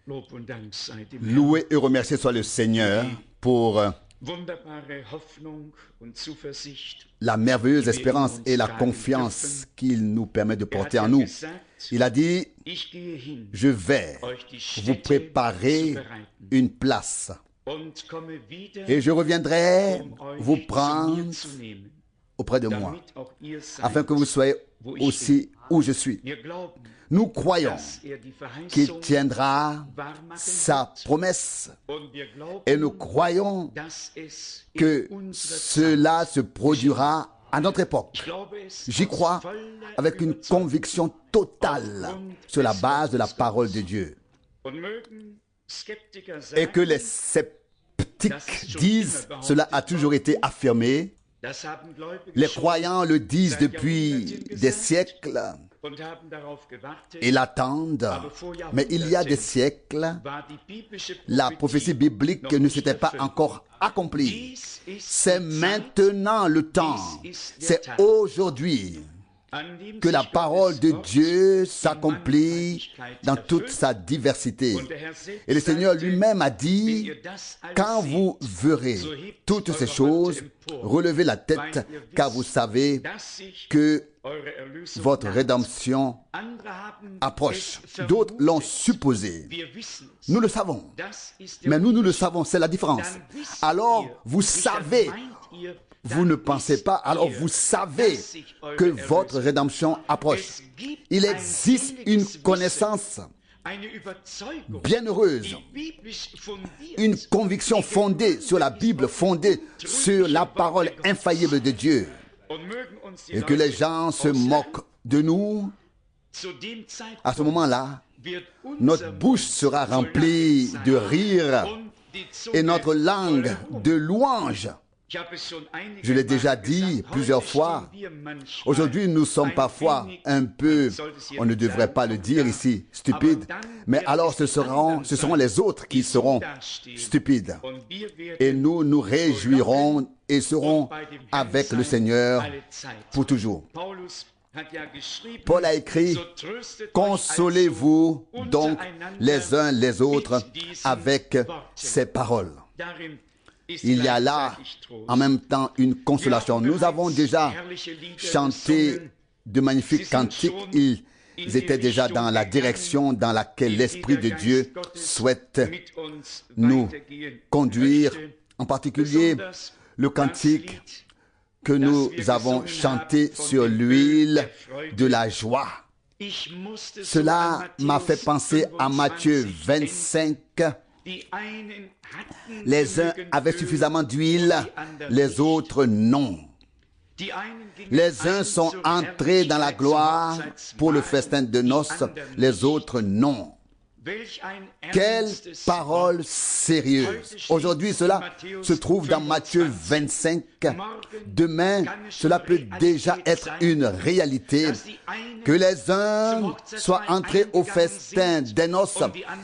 Lob und Dank sei dem Herrn. Loué et remercié soit le Seigneur pour Wunderbare Hoffnung und Zuversicht. la merveilleuse espérance et la confiance qu'il nous permet de porter en nous. Il a dit, Ich gehe hin, je vais euch die vous Stätte préparer zu bereiten une place und komme wieder, et je reviendrai euch vous zu prendre mir zu nehmen, auprès de moi, damit auch ihr seid, afin que vous soyez wo ich aussi où je suis. Wir glauben, Nous croyons dass die qu'il Verheißung tiendra wahr machen sa wird. promesse Und wir glauben, et nous croyons dass es que in unserer cela se produira à notre époque. Ich glaube es J'y aus crois voller avec une Überzeugung. conviction totale sur la base de la parole de Dieu. Und mögen Skeptiker Et que les sagen, sceptiques disent, cela a toujours été affirmé, das haben Gläubige les schon croyants le disent depuis des siècles und haben darauf gewartet, et l'attendent, mais il y a des siècles, war die biblische la prophétie biblique noch ne nicht s'était pas erfüllt. encore accomplie. Dies ist C'est die Zeit, maintenant le temps, c'est aujourd'hui an dem que la sich parole Gottes de Wort Dieu s'accomplit dans toute sa diversité. und der Herr selbst Et le Seigneur sagte, lui-même a wenn dit, ihr das alles quand seht, vous verrez so hebt toutes ces eure choses, Hand empor, relevez la tête, weil ihr car vous wisst, savez dass sich que eure Erlösung votre naht. rédemption Andere haben approche. es D'autres l'ont vermutet. supposé. Wir wissen es. Nous le savons. Das ist der Mais nous, nous le Unterschied. savons, c'est la différence. Dann wisst Alors, ihr, vous nicht savez, dann meint ihr, vous dann ne pensez wisst pas, alors ihr, vous savez dass sich eure que Erlösung votre rédemption approche. Es gibt Il ein existe seliges une Wissen, connaissance eine Überzeugung, bienheureuse, die biblisch fundiert, une conviction fondée sur la Bible, fondée sur la parole infaillible de Dieu. und mögen uns die Et que les Leute gens se aussagen, moquent de nous, zu dem Zeitpunkt à ce moment-là, wird notre unser bouche sera remplie de rire und die Zunge et notre langue voller Ruhm. de louange. Ich habe es schon einige Je l'ai déjà Male dit gesagt, plusieurs heute fois. stehen wir manchmal Aujourd'hui, nous sommes ein parfois wenig, un peu, man sollte es hier on ne nicht devrait sagen, pas le dire ici, stupides, aber dann mais werden alors es die anderen ce seront sein, les autres qui die so seront dastehen. stupides. Und wir werden Et nous nous réjouirons et serons bei dem Herrn avec le sein Seigneur alle Zeit. pour toujours. Paulus hat ja geschrieben, Paul a écrit, so tröstet euch consolez-vous also donc untereinander les uns les autres mit diesen avec Worten. ces paroles. Darin ist Il y a là gleichzeitig Trost. en même temps une consolation. Nous avons déjà herrliche Lieder chanté gesungen. de magnifiques cantiques. Ils étaient déjà dans la direction dans laquelle l'Esprit de Dieu souhaite mit uns nous weitergehen conduire, möchte. en particulier Besonders le das cantique Lied, que nous wir avons gesungen chanté haben von sur dem l'huile Öl der Freude. de la joie. Ich musste so Cela an m'a fait Matthäus penser à Matthieu 25 25. Die einen hatten Les uns genügend avaient Öl, suffisamment d'huile, die anderen les nicht. autres non. Die einen gingen Les uns ein sont zur entrés dans la Herrlichkeit, gloire zum Hochzeitsmahl, pour le festin de die noces, anderen les nicht. autres non. Welch ein Quelle ernstes parole Wort. sérieuse. Aujourd'hui, cela se trouve dans Matthieu 25. Demain, cela peut déjà être une réalité. Que les uns soient entrés au festin des noces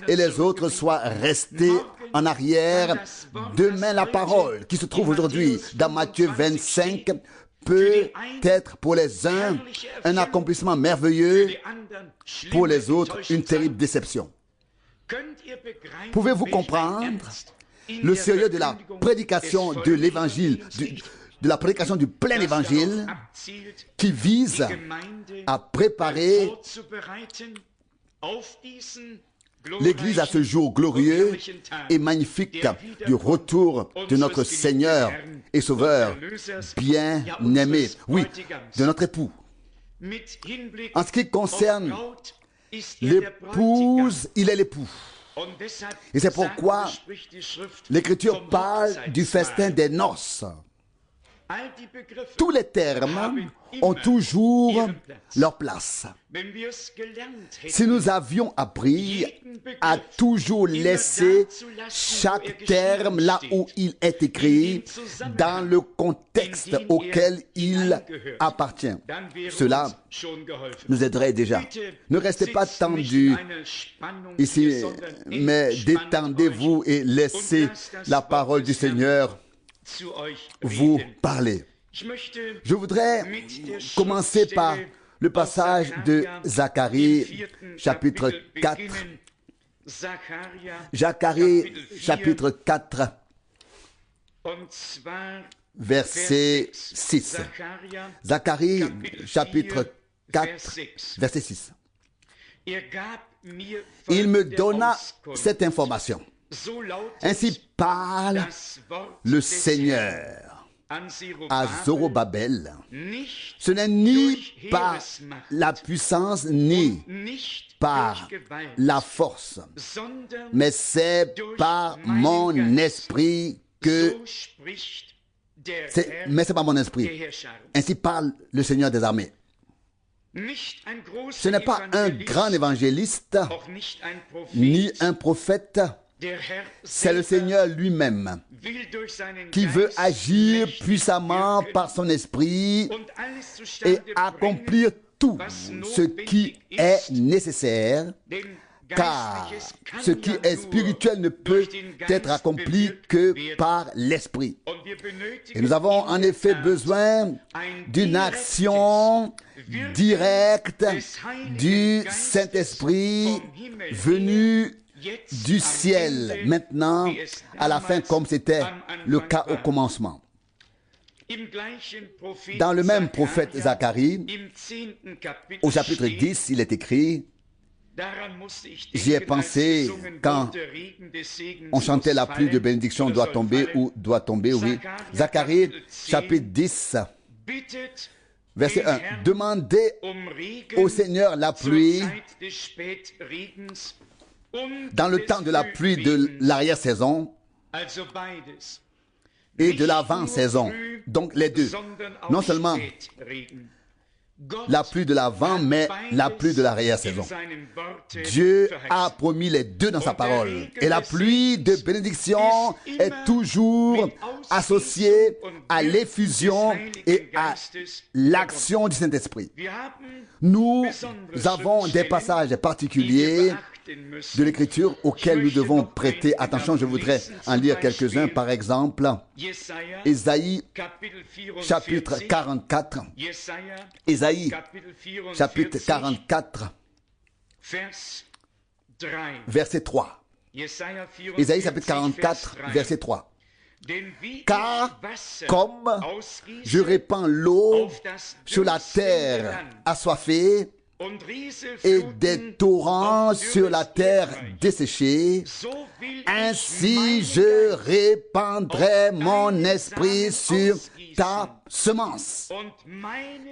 et les autres soient restés en arrière. Demain, la parole qui se trouve aujourd'hui dans Matthieu 25 peut être pour les uns un accomplissement merveilleux, Die anderen schlimme pour les autres une Enttäuschung terrible sein. déception. Könnt ihr begreifen, Pouvez-vous welch ein comprendre Ernst in le der sérieux de la Verkündigung prédication des de l'évangile, Volksevangeliums de la prédication du plein das évangile darauf abzielt, qui vise die Gemeinde à préparer vorzubereiten auf diesen l'Église à ce jour glorieux et magnifique du retour de notre Seigneur et Sauveur bien-aimé, oui, de notre époux. En ce qui concerne l'épouse, il est l'époux. Et c'est pourquoi l'Écriture parle du festin des noces. Tous les termes ont toujours leur place. Si nous avions appris à toujours laisser chaque terme là où il est écrit, dans le contexte auquel il appartient, cela nous aiderait déjà. Ne restez pas tendus ici, mais détendez-vous et laissez la parole du Seigneur vous parler. Je voudrais commencer par le passage de Zacharie, chapitre 4, Zacharie, chapitre 4, verset 6. Zacharie, chapitre 4, verset 6. Il me donna cette information. Ainsi parle le Seigneur à Zorobabel. Ce n'est ni par la puissance ni par la force, mais c'est par mon esprit que... Mais c'est par mon esprit. Ainsi parle le Seigneur des armées. Ce n'est pas un grand évangéliste, ni un prophète. C'est le Seigneur lui-même qui veut agir puissamment par son esprit et accomplir tout ce qui est nécessaire, car ce qui est spirituel ne peut être accompli que par l'esprit. Et nous avons en effet besoin d'une action directe du Saint-Esprit venu du ciel, maintenant, à la fin, comme c'était le cas au commencement. Dans le même prophète Zacharie, au chapitre 10, il est écrit, j'y ai pensé quand on chantait la pluie de bénédiction doit tomber ou doit tomber, oui. Zacharie, chapitre 10, verset 1. Demandez au Seigneur la pluie dans le temps de la pluie de l'arrière-saison et de l'avant-saison. Donc les deux. Non seulement la pluie de l'avant, mais la pluie de l'arrière-saison. Dieu a promis les deux dans sa parole. Et la pluie de bénédiction est toujours associée à l'effusion et à l'action du Saint-Esprit. Nous avons des passages particuliers de l'Écriture auxquels nous devons prêter attention. Je voudrais en lire quelques-uns. Par exemple, Ésaïe, chapitre 44. Ésaïe, chapitre 44, verset 3. Ésaïe, chapitre 44, verset 3. Car comme je répands l'eau sur la terre assoiffée, et des torrents sur la terre desséchée, ainsi je répandrai mon esprit sur ta semence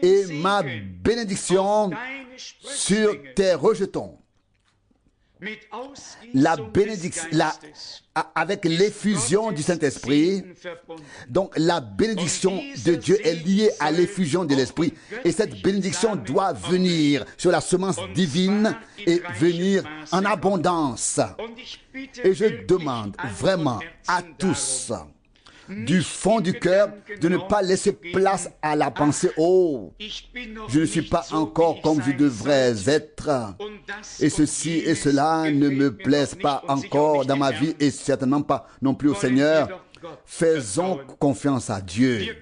et ma bénédiction sur tes rejetons. La bénédiction, avec l'effusion du Saint-Esprit, donc la bénédiction de Dieu est liée à l'effusion de l'Esprit. Et cette bénédiction doit venir sur la semence divine et venir en abondance. Et je demande vraiment à tous, du fond du cœur, de ne pas laisser place à la pensée « Oh, je ne suis pas encore comme je devrais être, et ceci et cela ne me plaisent pas encore dans ma vie, et certainement pas non plus au Seigneur. » Faisons confiance à Dieu.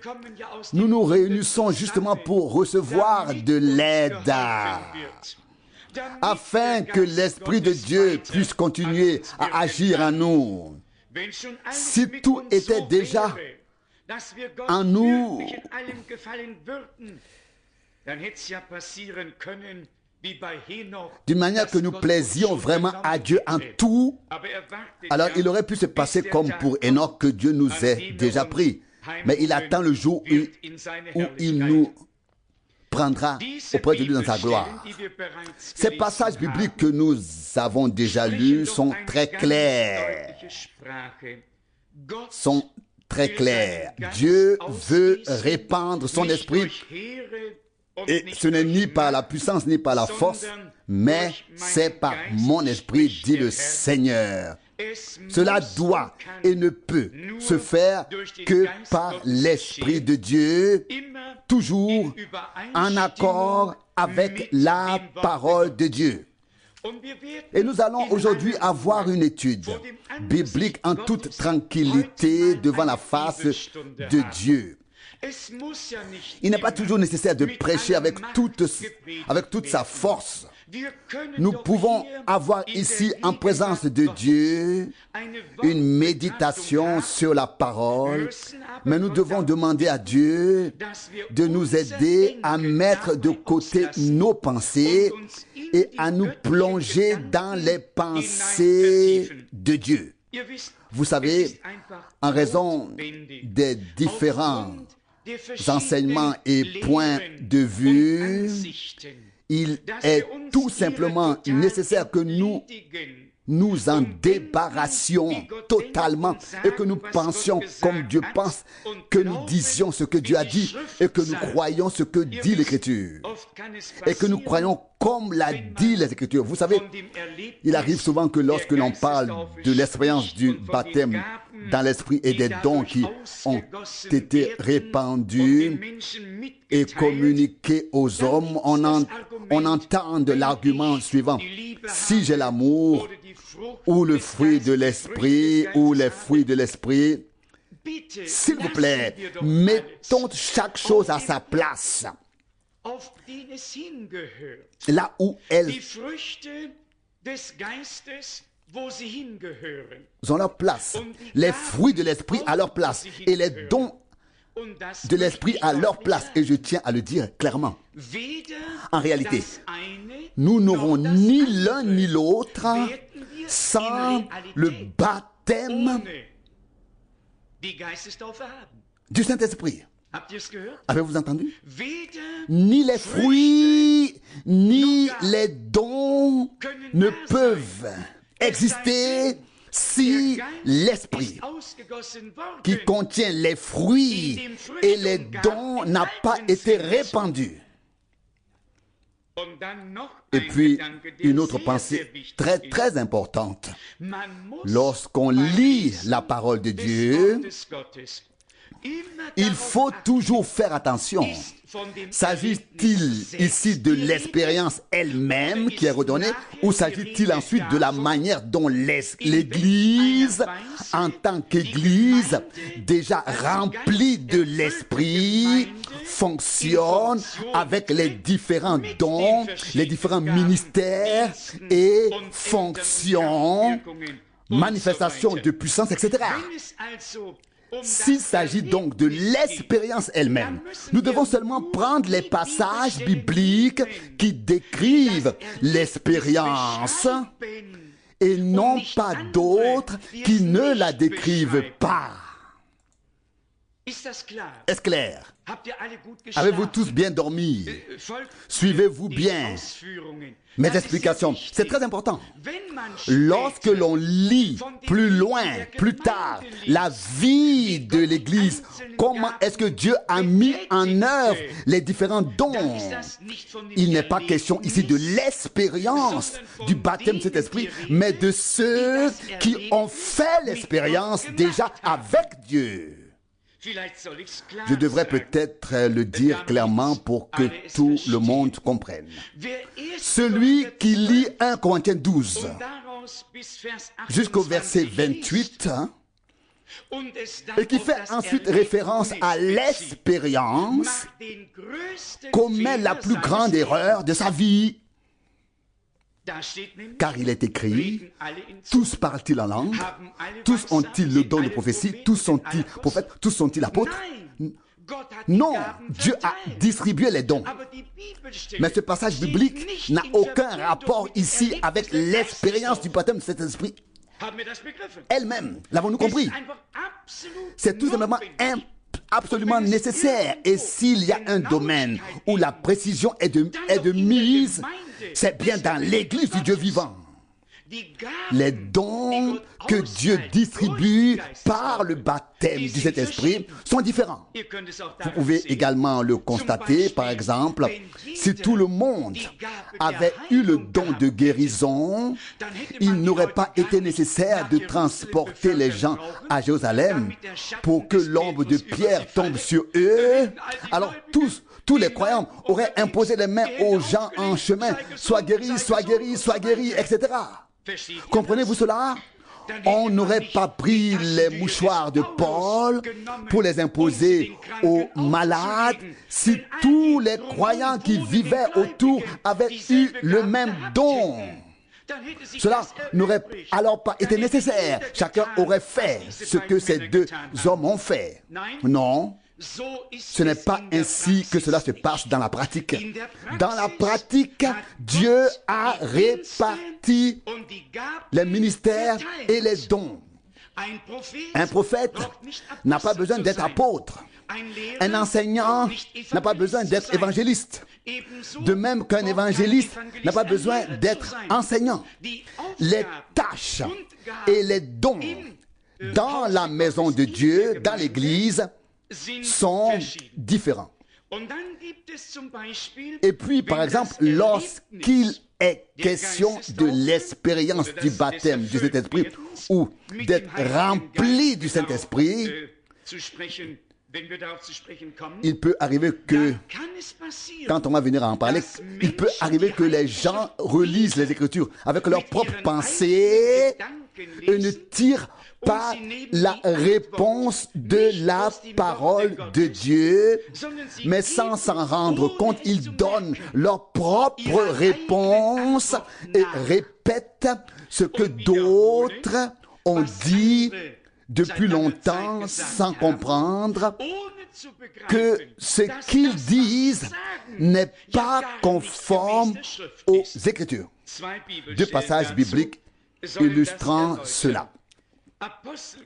Nous nous réunissons justement pour recevoir de l'aide, afin que l'Esprit de Dieu puisse continuer à agir en nous. Si tout était déjà en nous, d'une manière que nous plaisions vraiment à Dieu en tout, alors il aurait pu se passer comme pour Enoch, que Dieu nous ait déjà pris. Mais il attend le jour où il nous prendra auprès de lui dans sa gloire. Ces passages bibliques que nous avons déjà lus sont très clairs. Dieu veut répandre son esprit, et ce n'est ni par la puissance ni par la force, mais c'est par mon esprit, dit le Seigneur. Cela doit et ne peut se faire que par l'Esprit de Dieu, toujours en accord avec la parole de Dieu. Et nous allons aujourd'hui avoir une étude biblique en toute tranquillité devant la face de Dieu. Il n'est pas toujours nécessaire de prêcher avec toute sa force. Nous pouvons avoir ici, en présence de Dieu, une méditation sur la parole, mais nous devons demander à Dieu de nous aider à mettre de côté nos pensées et à nous plonger dans les pensées de Dieu. Vous savez, en raison des différents enseignements et points de vue, il est tout simplement nécessaire que nous en débarrassions totalement et que nous pensions comme Dieu pense, que nous disions ce que Dieu a dit et que nous croyons ce que dit l'Écriture et que nous croyons comme l'a dit les Écritures. Vous savez, il arrive souvent que lorsque l'on parle de l'expérience du baptême dans l'esprit et des dons qui ont été répandus et communiqués aux hommes, on entend de l'argument suivant: si j'ai l'amour ou le fruit de l'esprit ou les fruits de l'esprit, s'il vous plaît, mettons chaque chose à sa place, là où elles ont leur place, les fruits de l'esprit à leur place et les dons de l'esprit à leur place. Et je tiens à le dire clairement. En réalité, nous n'aurons ni l'un ni l'autre sans le baptême du Saint-Esprit. Avez-vous entendu? Ni les fruits, ni les dons ne peuvent exister si l'esprit qui contient les fruits et les dons n'a pas été répandu. Et puis, une autre pensée très très importante. Lorsqu'on lit la parole de Dieu, il faut toujours faire attention. S'agit-il ici de l'expérience elle-même qui est redonnée, ou s'agit-il ensuite de la manière dont l'Église, en tant qu'Église déjà remplie de l'Esprit, fonctionne avec les différents dons, les différents ministères et fonctions, manifestations de puissance, etc. S'il s'agit donc de l'expérience elle-même, nous devons seulement prendre les passages bibliques qui décrivent l'expérience et non pas d'autres qui ne la décrivent pas. Est-ce clair? Avez-vous tous bien dormi? Suivez-vous bien mes explications? C'est très important. Lorsque l'on lit plus loin, plus tard, la vie de l'Église, comment est-ce que Dieu a mis en œuvre les différents dons, il n'est pas question ici de l'expérience du baptême de cet esprit, mais de ceux qui ont fait l'expérience déjà avec Dieu. Je devrais peut-être le dire clairement pour que tout le monde comprenne. Celui qui lit 1 Corinthiens 12 jusqu'au verset 28 et qui fait ensuite référence à l'expérience commet la plus grande erreur de sa vie. Car il est écrit, tous parlent-ils en langue, tous ont-ils le don de prophétie, tous sont-ils prophètes, tous sont-ils apôtres? Non, Dieu a distribué les dons. Mais ce passage biblique n'a aucun rapport ici avec l'expérience du baptême de cet esprit elle-même. L'avons-nous compris? C'est tout simplement absolument nécessaire. Et s'il y a un domaine où la précision est de mise, c'est bien dans l'Église du Dieu vivant. Les dons que Dieu distribue par le baptême du Saint-Esprit sont différents. Vous pouvez également le constater, par exemple, si tout le monde avait eu le don de guérison, il n'aurait pas été nécessaire de transporter les gens à Jérusalem pour que l'ombre de Pierre tombe sur eux. Alors tous les croyants auraient imposé les mains aux gens en chemin. Sois guéri, sois guéri, sois guéri, etc. Comprenez-vous cela? on n'aurait pas pris les mouchoirs de Paul pour les imposer aux malades si tous les croyants qui vivaient autour avaient eu le même don. Cela n'aurait alors pas été nécessaire. Chacun aurait fait ce que ces deux hommes ont fait. Non, ce n'est pas ainsi que cela se passe dans la pratique. Dans la pratique, Dieu a réparti les ministères et les dons. Un prophète n'a pas besoin d'être apôtre. Un enseignant n'a pas besoin d'être évangéliste. De même qu'un évangéliste n'a pas besoin d'être enseignant. Les tâches et les dons dans la maison de Dieu, dans l'Église, sont différents. Et puis, par exemple, lorsqu'il est question de l'expérience du baptême du Saint-Esprit ou d'être rempli du Saint-Esprit, il peut arriver que, quand on va venir à en parler, il peut arriver que les gens relisent les Écritures avec leurs propres pensées et ne tirent pas la réponse de la parole de Dieu, mais sans s'en rendre compte, ils donnent leur propre réponse et répètent ce que d'autres ont dit depuis longtemps sans comprendre que ce qu'ils disent n'est pas conforme aux Écritures. Deux passages bibliques illustrant cela.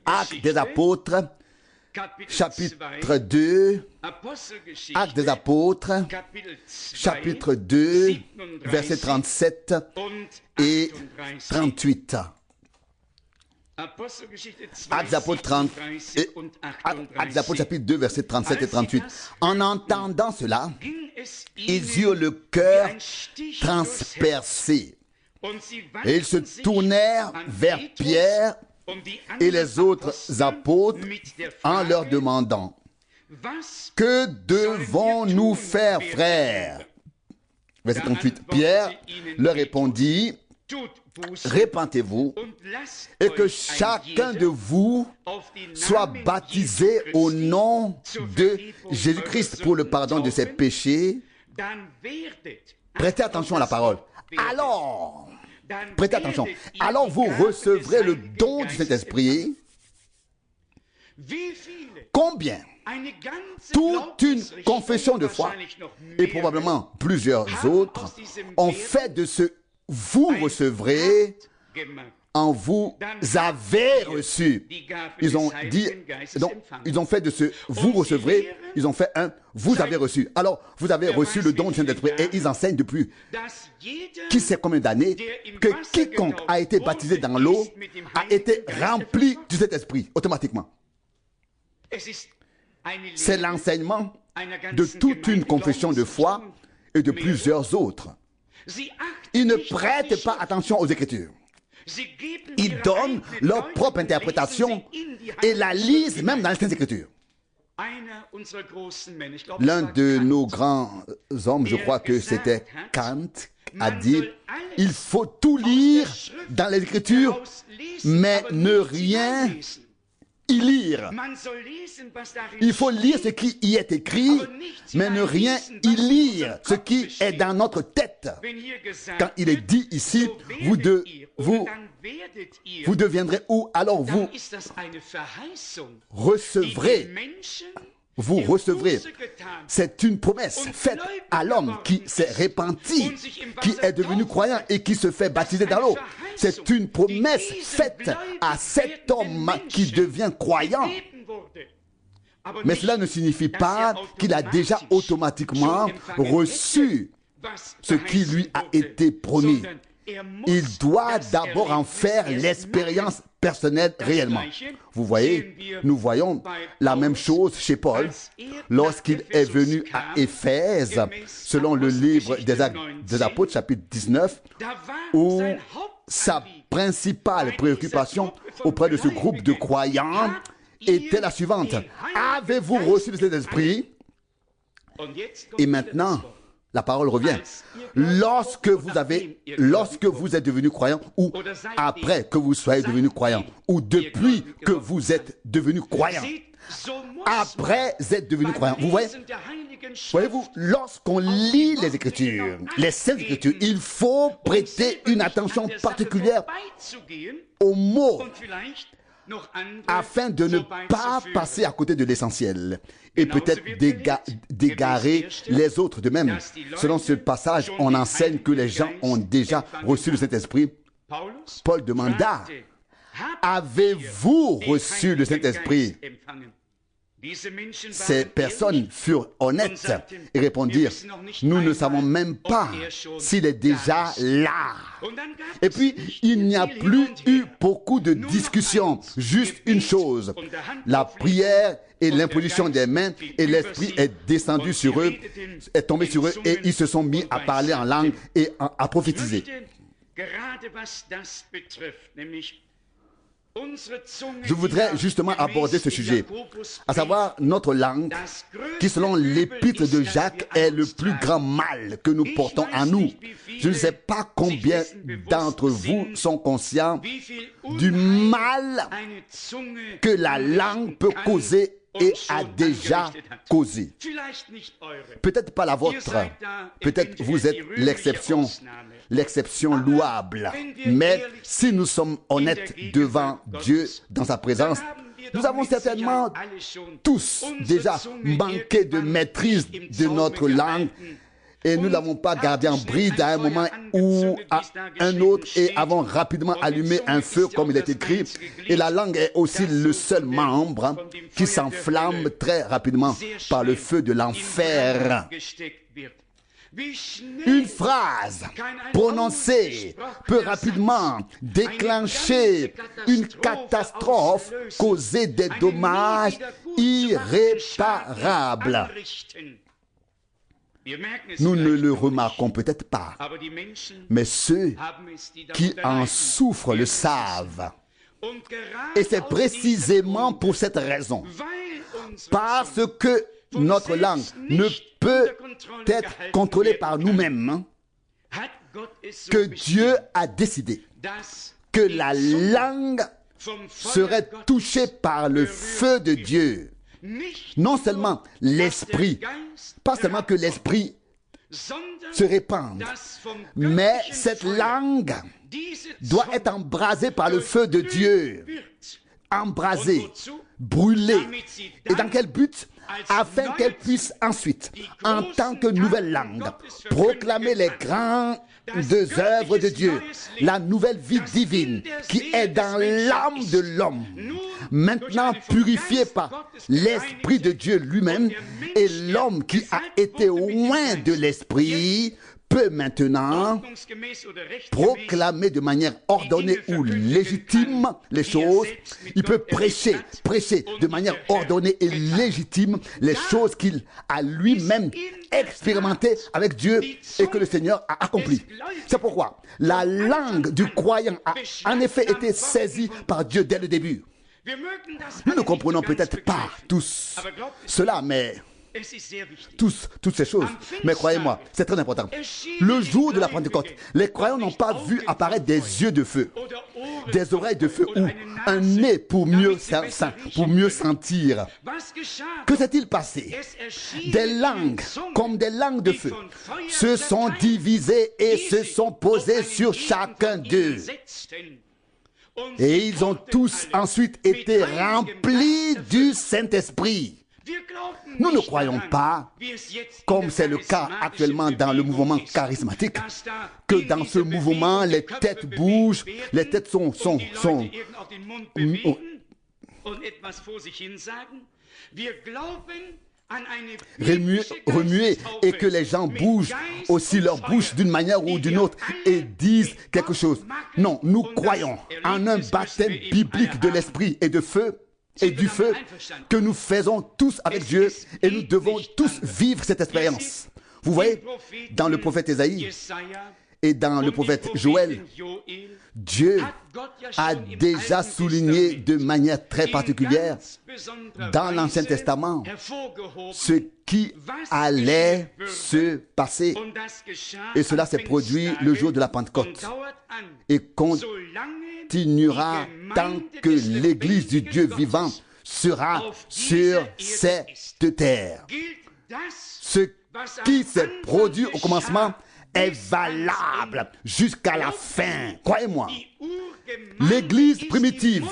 Actes des apôtres, chapitre 2, Actes des apôtres, chapitre 2, versets 37 et 38. Actes des apôtres, chapitre 2, versets 37 et 38. En entendant cela, ils eurent le cœur transpercé. Et ils se tournèrent vers Pierre et les autres apôtres en leur demandant: que devons-nous faire, frères? Verset 38. Pierre leur répondit: repentez-vous et que chacun de vous soit baptisé au nom de Jésus-Christ pour le pardon de ses péchés. Prêtez attention à la parole. Alors, prêtez attention. Alors vous recevrez le don du Saint-Esprit. Combien? Toute une confession de foi et probablement plusieurs autres ont fait de ce vous recevrez en vous avez reçu. Ils ont dit, donc, ils ont fait de ce vous recevrez, ils ont fait un vous avez reçu. Alors, vous avez reçu le don du Saint-Esprit et ils enseignent depuis qui sait combien d'années que quiconque a été baptisé dans l'eau a été rempli du Saint-Esprit automatiquement. C'est l'enseignement de toute une confession de foi et de plusieurs autres. Ils ne prêtent pas attention aux Écritures. Ils donnent leur propre interprétation et la lisent même dans les Saintes Écritures. L'un de nos grands hommes, je crois que c'était Kant, a dit: il faut tout lire dans les Écritures, mais ne rien y lire. Il faut lire ce qui y est écrit, mais ne rien y lire, ce qui est dans notre tête. Quand il est dit ici, vous deviendrez où? Alors vous recevrez. Vous recevrez. C'est une promesse faite à l'homme qui s'est repenti, qui est devenu croyant et qui se fait baptiser dans l'eau. C'est une promesse faite à cet homme qui devient croyant. Mais cela ne signifie pas qu'il a déjà automatiquement reçu ce qui lui a été promis. Il doit d'abord en faire l'expérience personnelle réellement. Vous voyez, nous voyons la même chose chez Paul lorsqu'il est venu à Éphèse, selon le livre des Apôtres, chapitre 19, où sa principale préoccupation auprès de ce groupe de croyants était la suivante: avez-vous reçu le Saint-Esprit? Et maintenant, La parole revient. Lorsque vous êtes devenu croyant, ou après que vous soyez devenu croyant, ou depuis que vous êtes devenu croyant. Après être devenu croyant. Vous voyez-vous, lorsqu'on lit les Écritures, les Saintes Écritures, il faut prêter une attention particulière aux mots afin de ne pas passer à côté de l'essentiel et peut-être d'égarer les autres de même. Selon ce passage, on enseigne que les gens ont déjà reçu le Saint-Esprit. Paul demanda, avez-vous reçu le Saint-Esprit? Ces personnes furent honnêtes et répondirent, nous ne savons même pas s'il est déjà là. Et puis, il n'y a plus eu beaucoup de discussions, juste une chose, la prière et l'imposition des mains, et l'Esprit est descendu sur eux, est tombé sur eux, et ils se sont mis à parler en langue et à prophétiser. Je voudrais justement aborder ce sujet, à savoir notre langue, qui selon l'épître de Jacques est le plus grand mal que nous portons en nous. Je ne sais pas combien d'entre vous sont conscients du mal que la langue peut causer et a déjà causé. Peut-être pas la vôtre, peut-être vous êtes l'exception louable. Mais si nous sommes honnêtes devant Dieu dans sa présence, nous avons certainement tous déjà manqué de maîtrise de notre langue et nous ne l'avons pas gardé en bride à un moment ou à un autre et avons rapidement allumé un feu comme il est écrit. Et la langue est aussi le seul membre qui s'enflamme très rapidement par le feu de l'enfer. Une phrase prononcée peut rapidement déclencher une catastrophe, causer des dommages irréparables. Nous ne le remarquons peut-être pas, mais ceux qui en souffrent le savent. Et c'est précisément pour cette raison, parce que notre langue ne peut être contrôlée par nous-mêmes, que Dieu a décidé que la langue serait touchée par le feu de Dieu. Non seulement l'esprit, pas seulement que l'esprit se répande, mais cette langue doit être embrasée par le feu de Dieu. Embrasée, brûlée. Et dans quel but? Afin qu'elle puisse ensuite, en tant que nouvelle langue, proclamer les grandes œuvres de Dieu, la nouvelle vie divine qui est dans l'âme de l'homme, maintenant purifiée par l'Esprit de Dieu lui-même, et l'homme qui a été loin de l'Esprit peut maintenant proclamer de manière ordonnée ou légitime les choses. Il peut prêcher de manière ordonnée et légitime les choses qu'il a lui-même expérimentées avec Dieu et que le Seigneur a accompli. C'est pourquoi la langue du croyant a en effet été saisie par Dieu dès le début. Nous ne comprenons peut-être pas tous cela, mais toutes ces choses. Mais croyez-moi, c'est très important. Le jour de la Pentecôte, les croyants n'ont pas vu apparaître des yeux de feu, des oreilles de feu ou un nez pour mieux sentir. Que s'est-il passé? Des langues, comme des langues de feu, se sont divisées et se sont posées sur chacun d'eux. Et ils ont tous ensuite été remplis du Saint-Esprit. Nous ne croyons pas, comme c'est le cas actuellement dans le mouvement charismatique, que dans ce mouvement, les têtes bougent, les têtes sont remuées et que les gens bougent aussi leur bouche d'une manière ou d'une autre et disent quelque chose. Non, nous croyons en un baptême biblique de l'esprit et de feu, et du feu que nous faisons tous avec Dieu et nous devons tous vivre cette expérience. Vous voyez, dans le prophète Ésaïe, Et dans le prophète Joël, Dieu a déjà souligné de manière très particulière dans l'Ancien Testament ce qui allait se passer. Et cela s'est produit le jour de la Pentecôte et continuera tant que l'Église du Dieu vivant sera sur cette terre. Ce qui s'est produit au commencement est valable jusqu'à la fin. Croyez-moi, l'Église primitive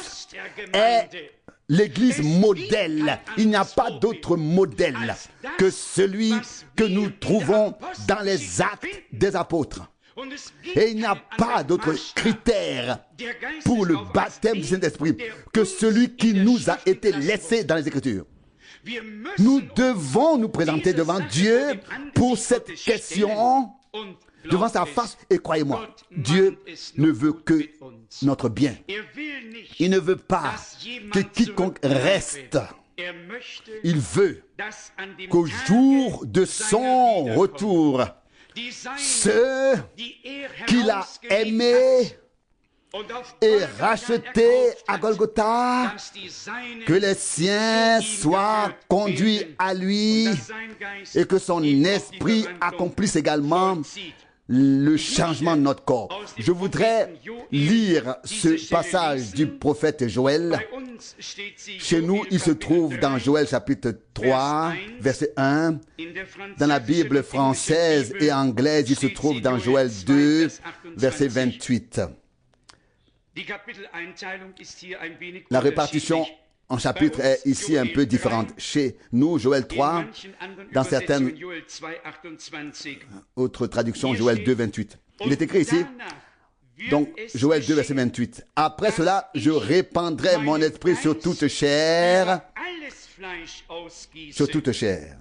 est l'Église modèle. Il n'y a pas d'autre modèle que celui que nous trouvons dans les actes des apôtres. Et il n'y a pas d'autre critère pour le baptême du Saint-Esprit que celui qui nous a été laissé dans les Écritures. Nous devons nous présenter devant Dieu pour cette question, devant sa face, et croyez-moi, Dieu ne veut que notre bien. Il ne veut pas que quiconque reste. Il veut qu'au jour de son retour, ceux qu'il a aimés et rachetés à Golgotha, que les siens soient conduits à lui et que son esprit accomplisse également le changement de notre corps. Je voudrais lire ce passage du prophète Joël. Chez nous, il se trouve dans Joël chapitre 3, verset 1. Dans la Bible française et anglaise, il se trouve dans Joël 2, verset 28. La répartition en chapitre est ici un peu différente. Chez nous, Joël 3, dans certaines autres traductions, Joël 2, 28. Il est écrit ici, donc Joël 2, verset 28. Après cela, je répandrai mon esprit sur toute chair. Sur toute chair.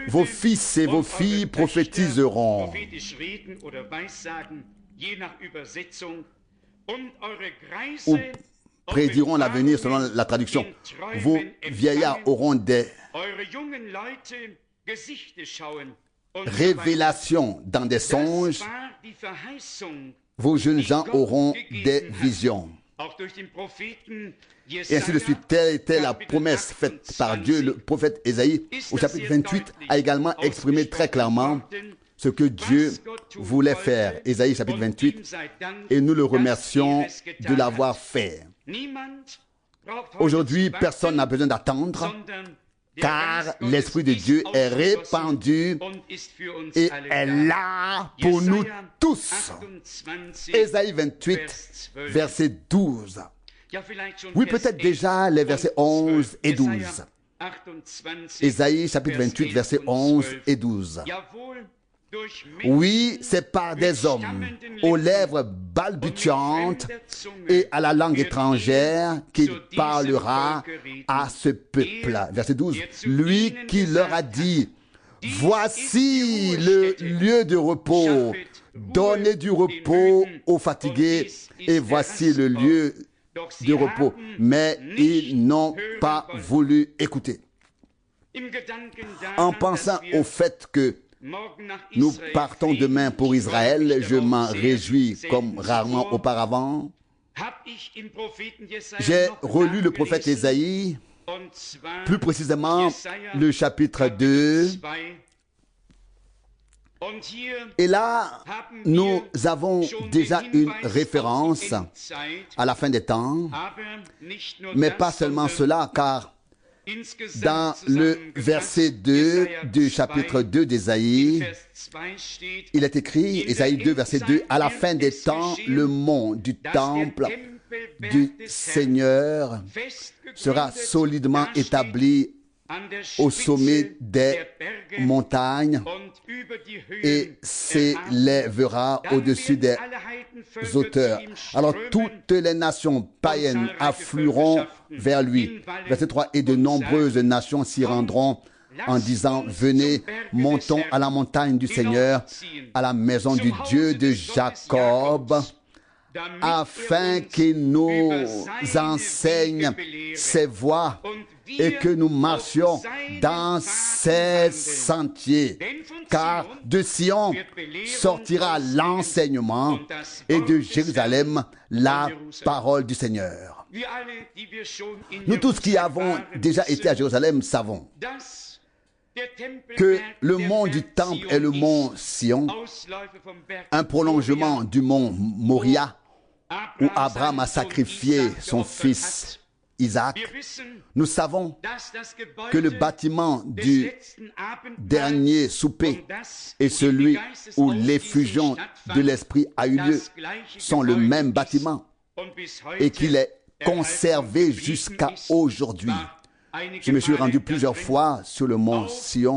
Vos fils et vos filles prophétiseront. Ou prédiront l'avenir selon la traduction. Vos vieillards auront des révélations dans des songes. Vos jeunes gens auront des visions. Et ainsi de suite. Telle était la promesse faite par Dieu. Le prophète Ésaïe, au chapitre 28, a également exprimé très clairement ce que Dieu voulait faire. Ésaïe chapitre 28, et nous le remercions de l'avoir fait. Aujourd'hui, personne n'a besoin d'attendre, car l'Esprit de Dieu est répandu et est là pour nous tous. Ésaïe 28, verset 12. Oui, peut-être déjà les versets 11 et 12. Ésaïe chapitre 28, versets 11 et 12. Oui, c'est par des hommes aux lèvres balbutiantes et à la langue étrangère qu'il parlera à ce peuple. Verset 12. Lui qui leur a dit, voici le lieu de repos, donnez du repos aux fatigués, et voici le lieu de repos. Mais ils n'ont pas voulu écouter. En pensant au fait que nous partons demain pour Israël, je m'en réjouis comme rarement auparavant. J'ai relu le prophète Ésaïe, plus précisément le chapitre 2. Et là, nous avons déjà une référence à la fin des temps, mais pas seulement cela, car dans le verset 2 du chapitre 2 d'Ésaïe, il est écrit, Ésaïe 2, verset 2, « À la fin des temps, le mont du temple du Seigneur sera solidement établi au sommet des montagnes et s'élèvera au-dessus des auteurs. » Alors toutes les nations païennes afflueront vers lui. Verset 3. Et de nombreuses nations s'y rendront en disant, venez, montons à la montagne du Seigneur, à la maison du Dieu de Jacob, afin qu'il nous enseigne ses voies et que nous marchions dans ces sentiers. Car de Sion sortira l'enseignement et de Jérusalem la parole du Seigneur. Nous tous qui avons déjà été à Jérusalem savons que le mont du temple est le mont Sion, un prolongement du mont Moria, où Abraham a sacrifié son fils Isaac. Nous savons que le bâtiment du dernier souper et celui où l'effusion de l'Esprit a eu lieu sont le même bâtiment et qu'il est conservé jusqu'à aujourd'hui. Je me suis rendu plusieurs fois sur le mont Sion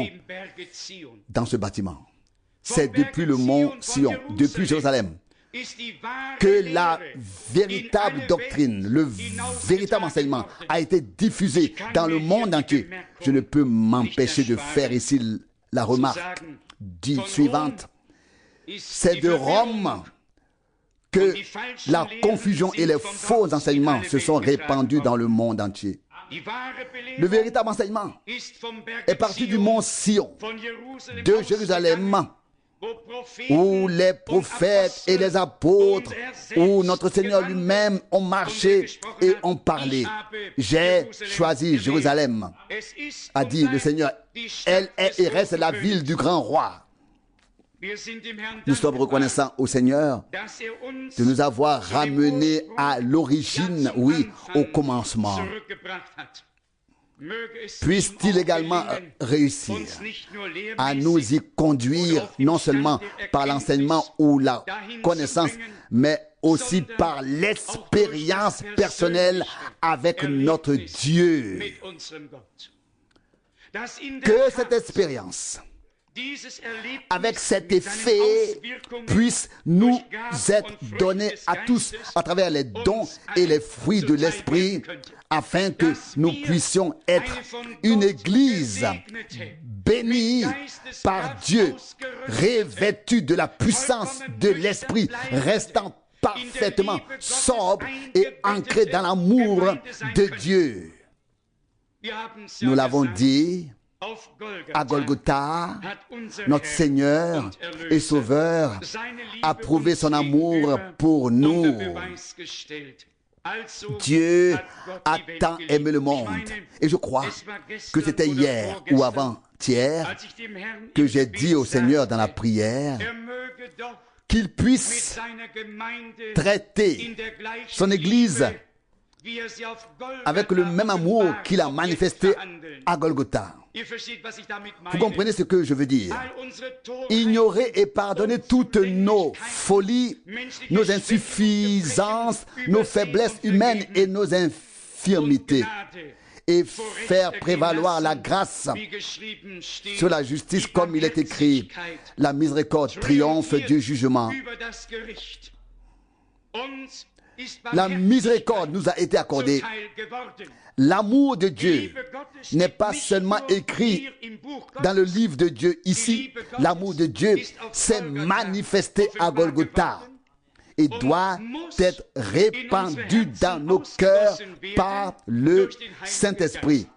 dans ce bâtiment. C'est depuis le mont Sion, depuis Jérusalem, que la véritable doctrine, le véritable enseignement a été diffusé dans le monde entier. Je ne peux m'empêcher de faire ici la remarque suivante. C'est de Rome que la confusion et les faux enseignements se sont répandus dans le monde entier. Le véritable enseignement est parti du mont Sion, de Jérusalem, où les prophètes et les apôtres, où notre Seigneur lui-même ont marché et ont parlé. J'ai choisi Jérusalem, a dit le Seigneur. Elle est et reste la ville du grand roi. Nous sommes reconnaissants au Seigneur de nous avoir ramenés à l'origine, oui, au commencement. Puisse-t-il également réussir à nous y conduire, non seulement par l'enseignement ou la connaissance, mais aussi par l'expérience personnelle avec notre Dieu. Que cette expérience, avec cet effet, puisse nous être donnée à tous à travers les dons et les fruits de l'Esprit, afin que nous puissions être une église bénie par Dieu, revêtue de la puissance de l'Esprit, restant parfaitement sobre et ancrée dans l'amour de Dieu. Nous l'avons dit, à Golgotha, notre Seigneur et Sauveur a prouvé son amour pour nous. Dieu a tant aimé le monde. Et je crois que c'était hier ou avant-hier que j'ai dit au Seigneur dans la prière qu'il puisse traiter son Église avec le même amour qu'il a manifesté à Golgotha. Vous comprenez ce que je veux dire? Ignorer et pardonner toutes nos folies, nos insuffisances, nos faiblesses humaines et nos infirmités, et faire prévaloir la grâce sur la justice, comme il est écrit. La miséricorde triomphe du jugement. La miséricorde nous a été accordée. L'amour de Dieu n'est pas seulement écrit dans le livre de Dieu ici. L'amour de Dieu s'est manifesté à Golgotha et doit être répandu dans nos cœurs par le Saint-Esprit.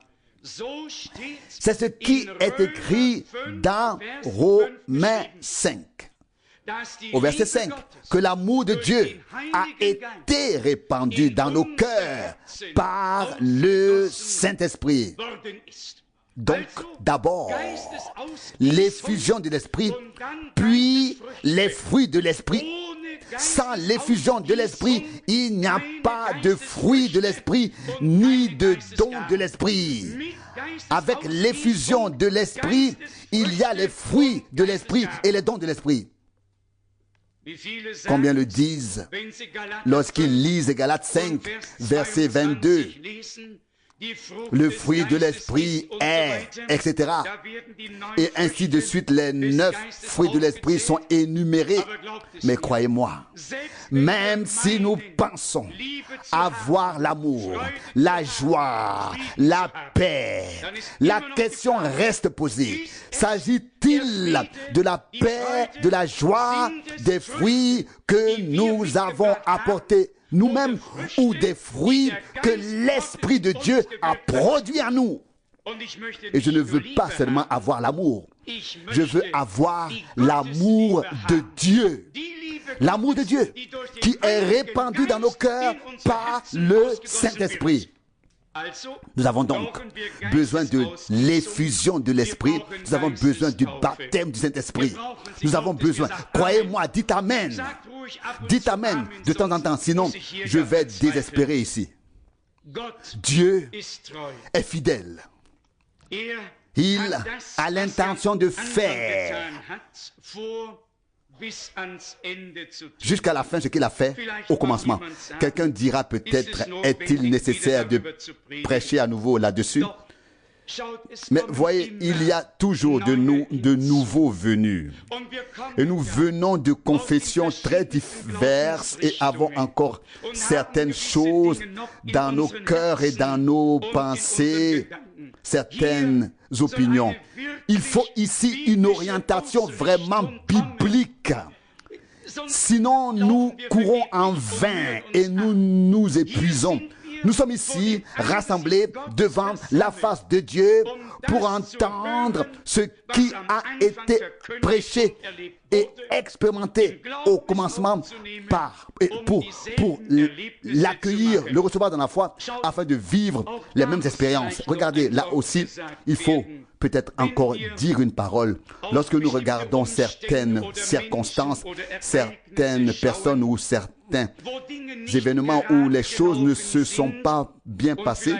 C'est ce qui est écrit dans Romains 5. Au verset 5, que l'amour de Dieu a été répandu dans nos cœurs par le Saint-Esprit. Donc, d'abord, l'effusion de l'Esprit, puis les fruits de l'Esprit. Sans l'effusion de l'Esprit, il n'y a pas de fruits de l'Esprit, ni de dons de l'Esprit. Avec l'effusion de l'Esprit, il y a les fruits de l'Esprit et les dons de l'Esprit. Combien le disent lorsqu'ils lisent Galates 5, verset 22. Le fruit de l'Esprit est, etc. Et ainsi de suite, les 9 fruits de l'Esprit sont énumérés. Mais croyez-moi, même si nous pensons avoir l'amour, la joie, la paix, la question reste posée. S'agit-il de la paix, de la joie, des fruits que nous avons apportés nous-mêmes ou des fruits que l'Esprit de Dieu a produits en nous. Et je ne veux pas seulement avoir l'amour, je veux avoir l'amour de Dieu. L'amour de Dieu qui est répandu dans nos cœurs par le Saint-Esprit. Nous avons donc besoin de l'effusion de l'Esprit. Nous avons besoin du baptême du Saint-Esprit. Nous avons besoin. Croyez-moi, dites Amen. Dites Amen de temps en temps, sinon je vais désespérer ici. Dieu est fidèle. Il a l'intention de faire jusqu'à la fin ce qu'il a fait au commencement. Quelqu'un dira peut-être, est-il nécessaire de prêcher à nouveau là-dessus? Mais voyez, il y a toujours de nouveaux venus. Et nous venons de confessions très diverses et avons encore certaines choses dans nos cœurs et dans nos pensées, certaines opinions. Il faut ici une orientation vraiment biblique. Sinon, nous courons en vain et nous nous épuisons. Nous sommes ici rassemblés devant la face de Dieu pour entendre ce qui a été prêché et expérimenté au commencement pour l'accueillir, le recevoir dans la foi afin de vivre les mêmes expériences. Regardez, là aussi, il faut peut-être encore dire une parole. Lorsque nous regardons certaines circonstances, certaines personnes ou certains événements où les choses ne se sont pas bien passées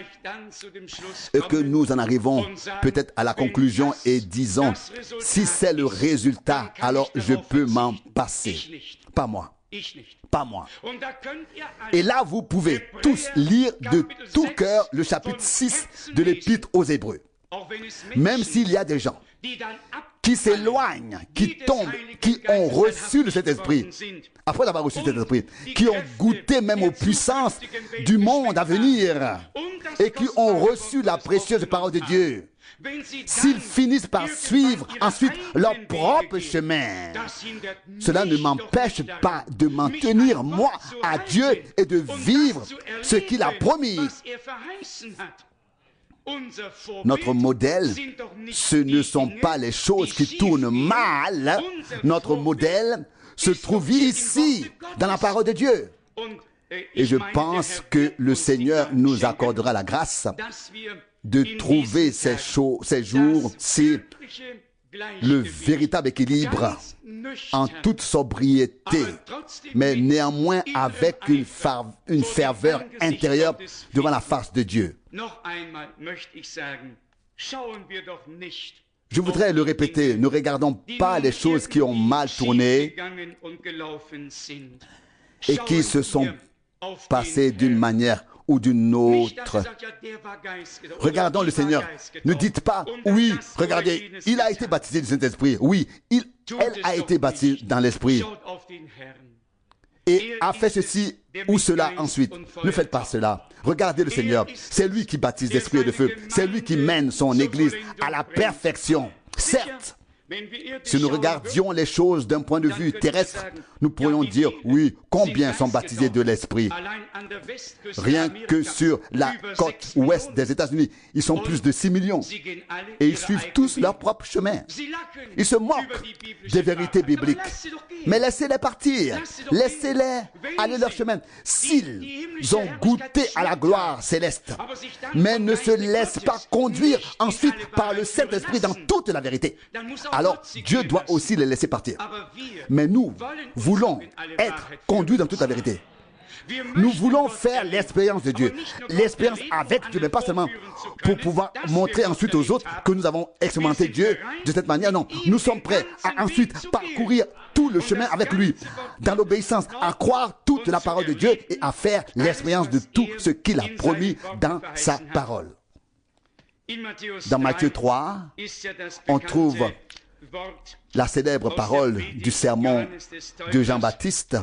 et que nous en arrivons peut-être à la conclusion et disons, si c'est le résultat, alors je peux m'en passer. Pas moi. Pas moi. Et là, vous pouvez tous lire de tout cœur le chapitre 6 de l'Épître aux Hébreux. Même s'il y a des gens qui s'éloignent, qui tombent, qui ont reçu le Saint-Esprit, après avoir reçu le Saint-Esprit, qui ont goûté même aux puissances du monde à venir et qui ont reçu la précieuse parole de Dieu, s'ils finissent par suivre ensuite leur propre chemin, cela ne m'empêche pas de m'en tenir, moi, à Dieu et de vivre ce qu'il a promis. Notre modèle, ce ne sont pas les choses qui tournent mal. Notre modèle se trouve ici, dans la parole de Dieu. Et je pense que le Seigneur nous accordera la grâce de trouver ces jours, c'est le véritable équilibre en toute sobriété, mais néanmoins avec une ferveur intérieure devant la face de Dieu. Je voudrais le répéter, ne regardons pas les choses qui ont mal tourné et qui se sont passées d'une manière ou d'une autre. Regardons le Seigneur. Ne dites pas, oui, regardez, il a été baptisé du Saint-Esprit. Oui, elle a été baptisée dans l'Esprit. Et a fait ceci ou cela ensuite. Ne faites pas cela. Regardez le Seigneur. C'est lui qui baptise d'esprit et de feu. C'est lui qui mène son Église à la perfection. Certes, si nous regardions les choses d'un point de vue terrestre, nous pourrions dire, oui, combien sont baptisés de l'Esprit? Rien que sur la côte ouest des États-Unis, ils sont plus de 6 millions. Et ils suivent tous leur propre chemin. Ils se moquent des vérités bibliques. Mais laissez-les partir. Laissez-les aller leur chemin. S'ils ont goûté à la gloire céleste, mais ne se laissent pas conduire ensuite par le Saint-Esprit dans toute la vérité, alors Dieu doit aussi les laisser partir. Mais nous voulons être conduits dans toute la vérité. Nous voulons faire l'expérience de Dieu. L'expérience avec Dieu, mais pas seulement pour pouvoir montrer ensuite aux autres que nous avons expérimenté Dieu de cette manière. Non, nous sommes prêts à ensuite parcourir tout le chemin avec lui, dans l'obéissance, à croire toute la parole de Dieu et à faire l'expérience de tout ce qu'il a promis dans sa parole. Dans Matthieu 3, on trouve la célèbre parole du sermon de Jean-Baptiste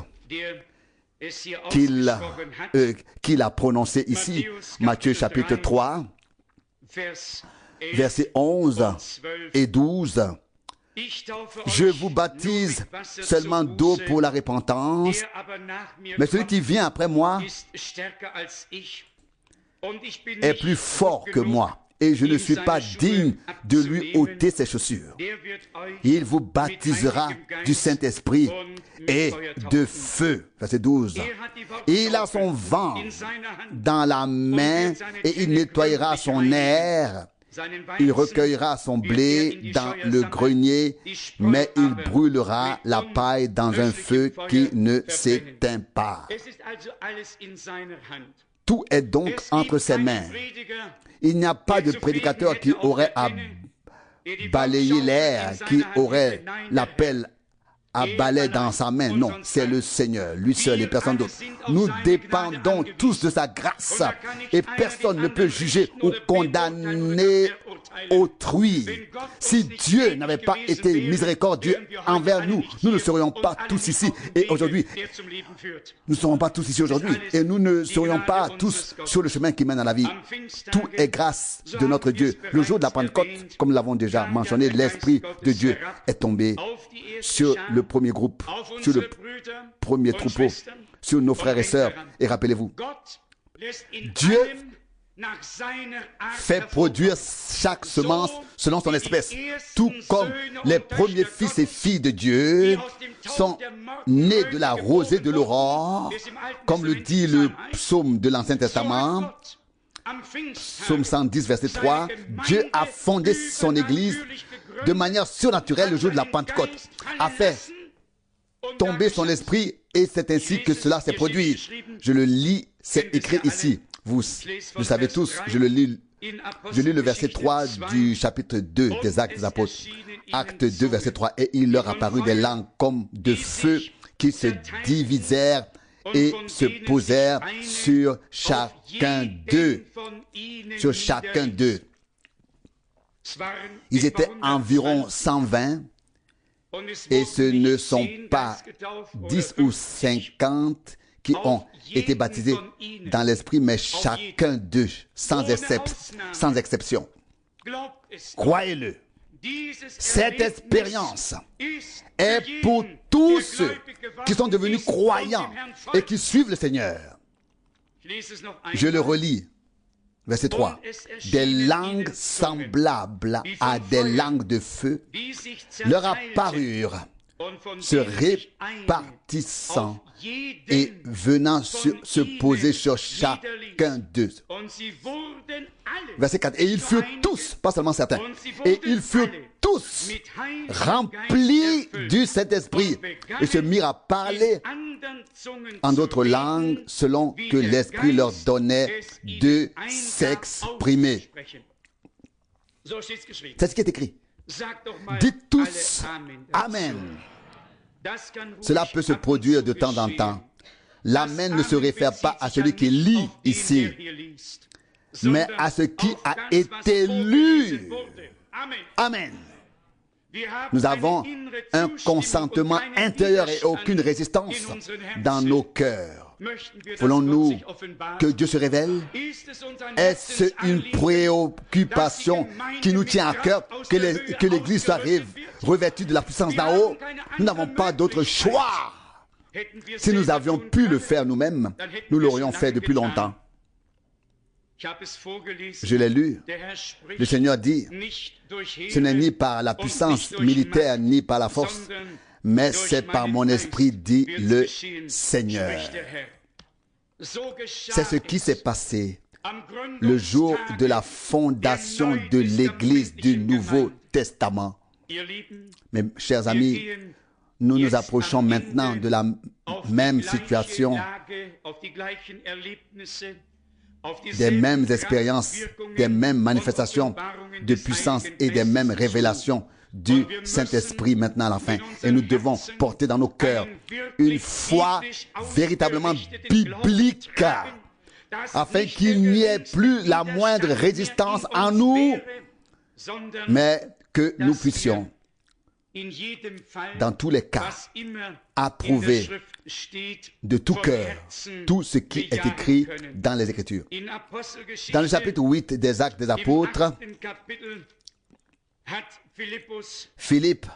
qu'il a prononcé ici, Matthieu chapitre 3, versets 11 et 12. Je vous baptise seulement d'eau pour la repentance, mais celui qui vient après moi est plus fort que moi. Et je ne suis pas digne de lui ôter ses chaussures. Il vous baptisera du Saint-Esprit et de feu. Verset 12. Il a son vent dans la main et il nettoyera son air. Il recueillera son blé dans le grenier, mais il brûlera la paille dans un feu qui ne s'éteint pas. Tout est donc entre ses mains. Il n'y a pas de prédicateur qui aurait à balayer l'air, qui aurait l'appel à balai dans sa main. Non, c'est le Seigneur, lui seul et personne d'autre. Nous dépendons tous de sa grâce et personne ne peut juger ou condamner autrui. Si Dieu n'avait pas été miséricordieux envers nous, nous ne serions pas tous ici. Et aujourd'hui, nous ne serons pas tous ici aujourd'hui. Et nous ne serions pas tous sur le chemin qui mène à la vie. Tout est grâce de notre Dieu. Le jour de la Pentecôte, comme nous l'avons déjà mentionné, l'Esprit de Dieu est tombé sur le premier groupe, sur le premier troupeau, sur nos frères et sœurs. Et rappelez-vous, Dieu fait produire chaque semence selon son espèce, tout comme les premiers fils et filles de Dieu sont nés de la rosée de l'aurore, comme le dit le psaume de l'Ancien Testament. Psaume 110, verset 3, Dieu a fondé son Église de manière surnaturelle le jour de la Pentecôte, a fait tomber son esprit et c'est ainsi que cela s'est produit. Je le lis, c'est écrit ici. Vous le savez tous, je lis le verset 3 du chapitre 2 des Actes des Apôtres. Acte 2, verset 3. Et il leur apparut des langues comme de feu qui se divisèrent et se posèrent sur chacun d'eux. Sur chacun d'eux. Ils étaient environ 120 et ce ne sont pas 10 ou 50 qui ont été baptisés dans l'Esprit, mais chacun d'eux, sans exception. Croyez-le, cette expérience est pour tous ceux qui sont devenus croyants et qui suivent le Seigneur. Je le relis. Verset 3. Des langues semblables à des langues de feu leur apparurent, se répartissant et venant se poser sur chacun d'eux. Verset 4. Et ils furent tous, pas seulement certains, et ils furent tous remplis du Saint-Esprit et se mirent à parler en d'autres langues selon que l'Esprit leur donnait de s'exprimer. C'est ce qui est écrit. Dites tous Amen. Cela peut se produire de temps en temps. L'Amen ne se réfère pas à celui qui lit ici, mais à ce qui a été lu. Amen. Nous avons un consentement intérieur et aucune résistance dans nos cœurs. Voulons-nous que Dieu se révèle? Est-ce une préoccupation qui nous tient à cœur que l'Église soit revêtue de la puissance d'en haut? Nous n'avons pas d'autre choix. Si nous avions pu le faire nous-mêmes, nous l'aurions fait depuis longtemps. Je l'ai lu. Le Seigneur dit, ce n'est ni par la puissance militaire, ni par la force, mais c'est par mon esprit, dit le Seigneur. C'est ce qui s'est passé le jour de la fondation de l'Église du Nouveau Testament. Mes chers amis, nous nous approchons maintenant de la même situation, des mêmes expériences, des mêmes manifestations de puissance et des mêmes révélations du Saint-Esprit maintenant à la fin. Et nous devons porter dans nos cœurs une foi véritablement biblique, afin qu'il n'y ait plus la moindre résistance en nous, mais que nous puissions, dans tous les cas, approuver de tout cœur tout ce qui est écrit dans les Écritures. Dans le chapitre 8 des Actes des Apôtres, Philippe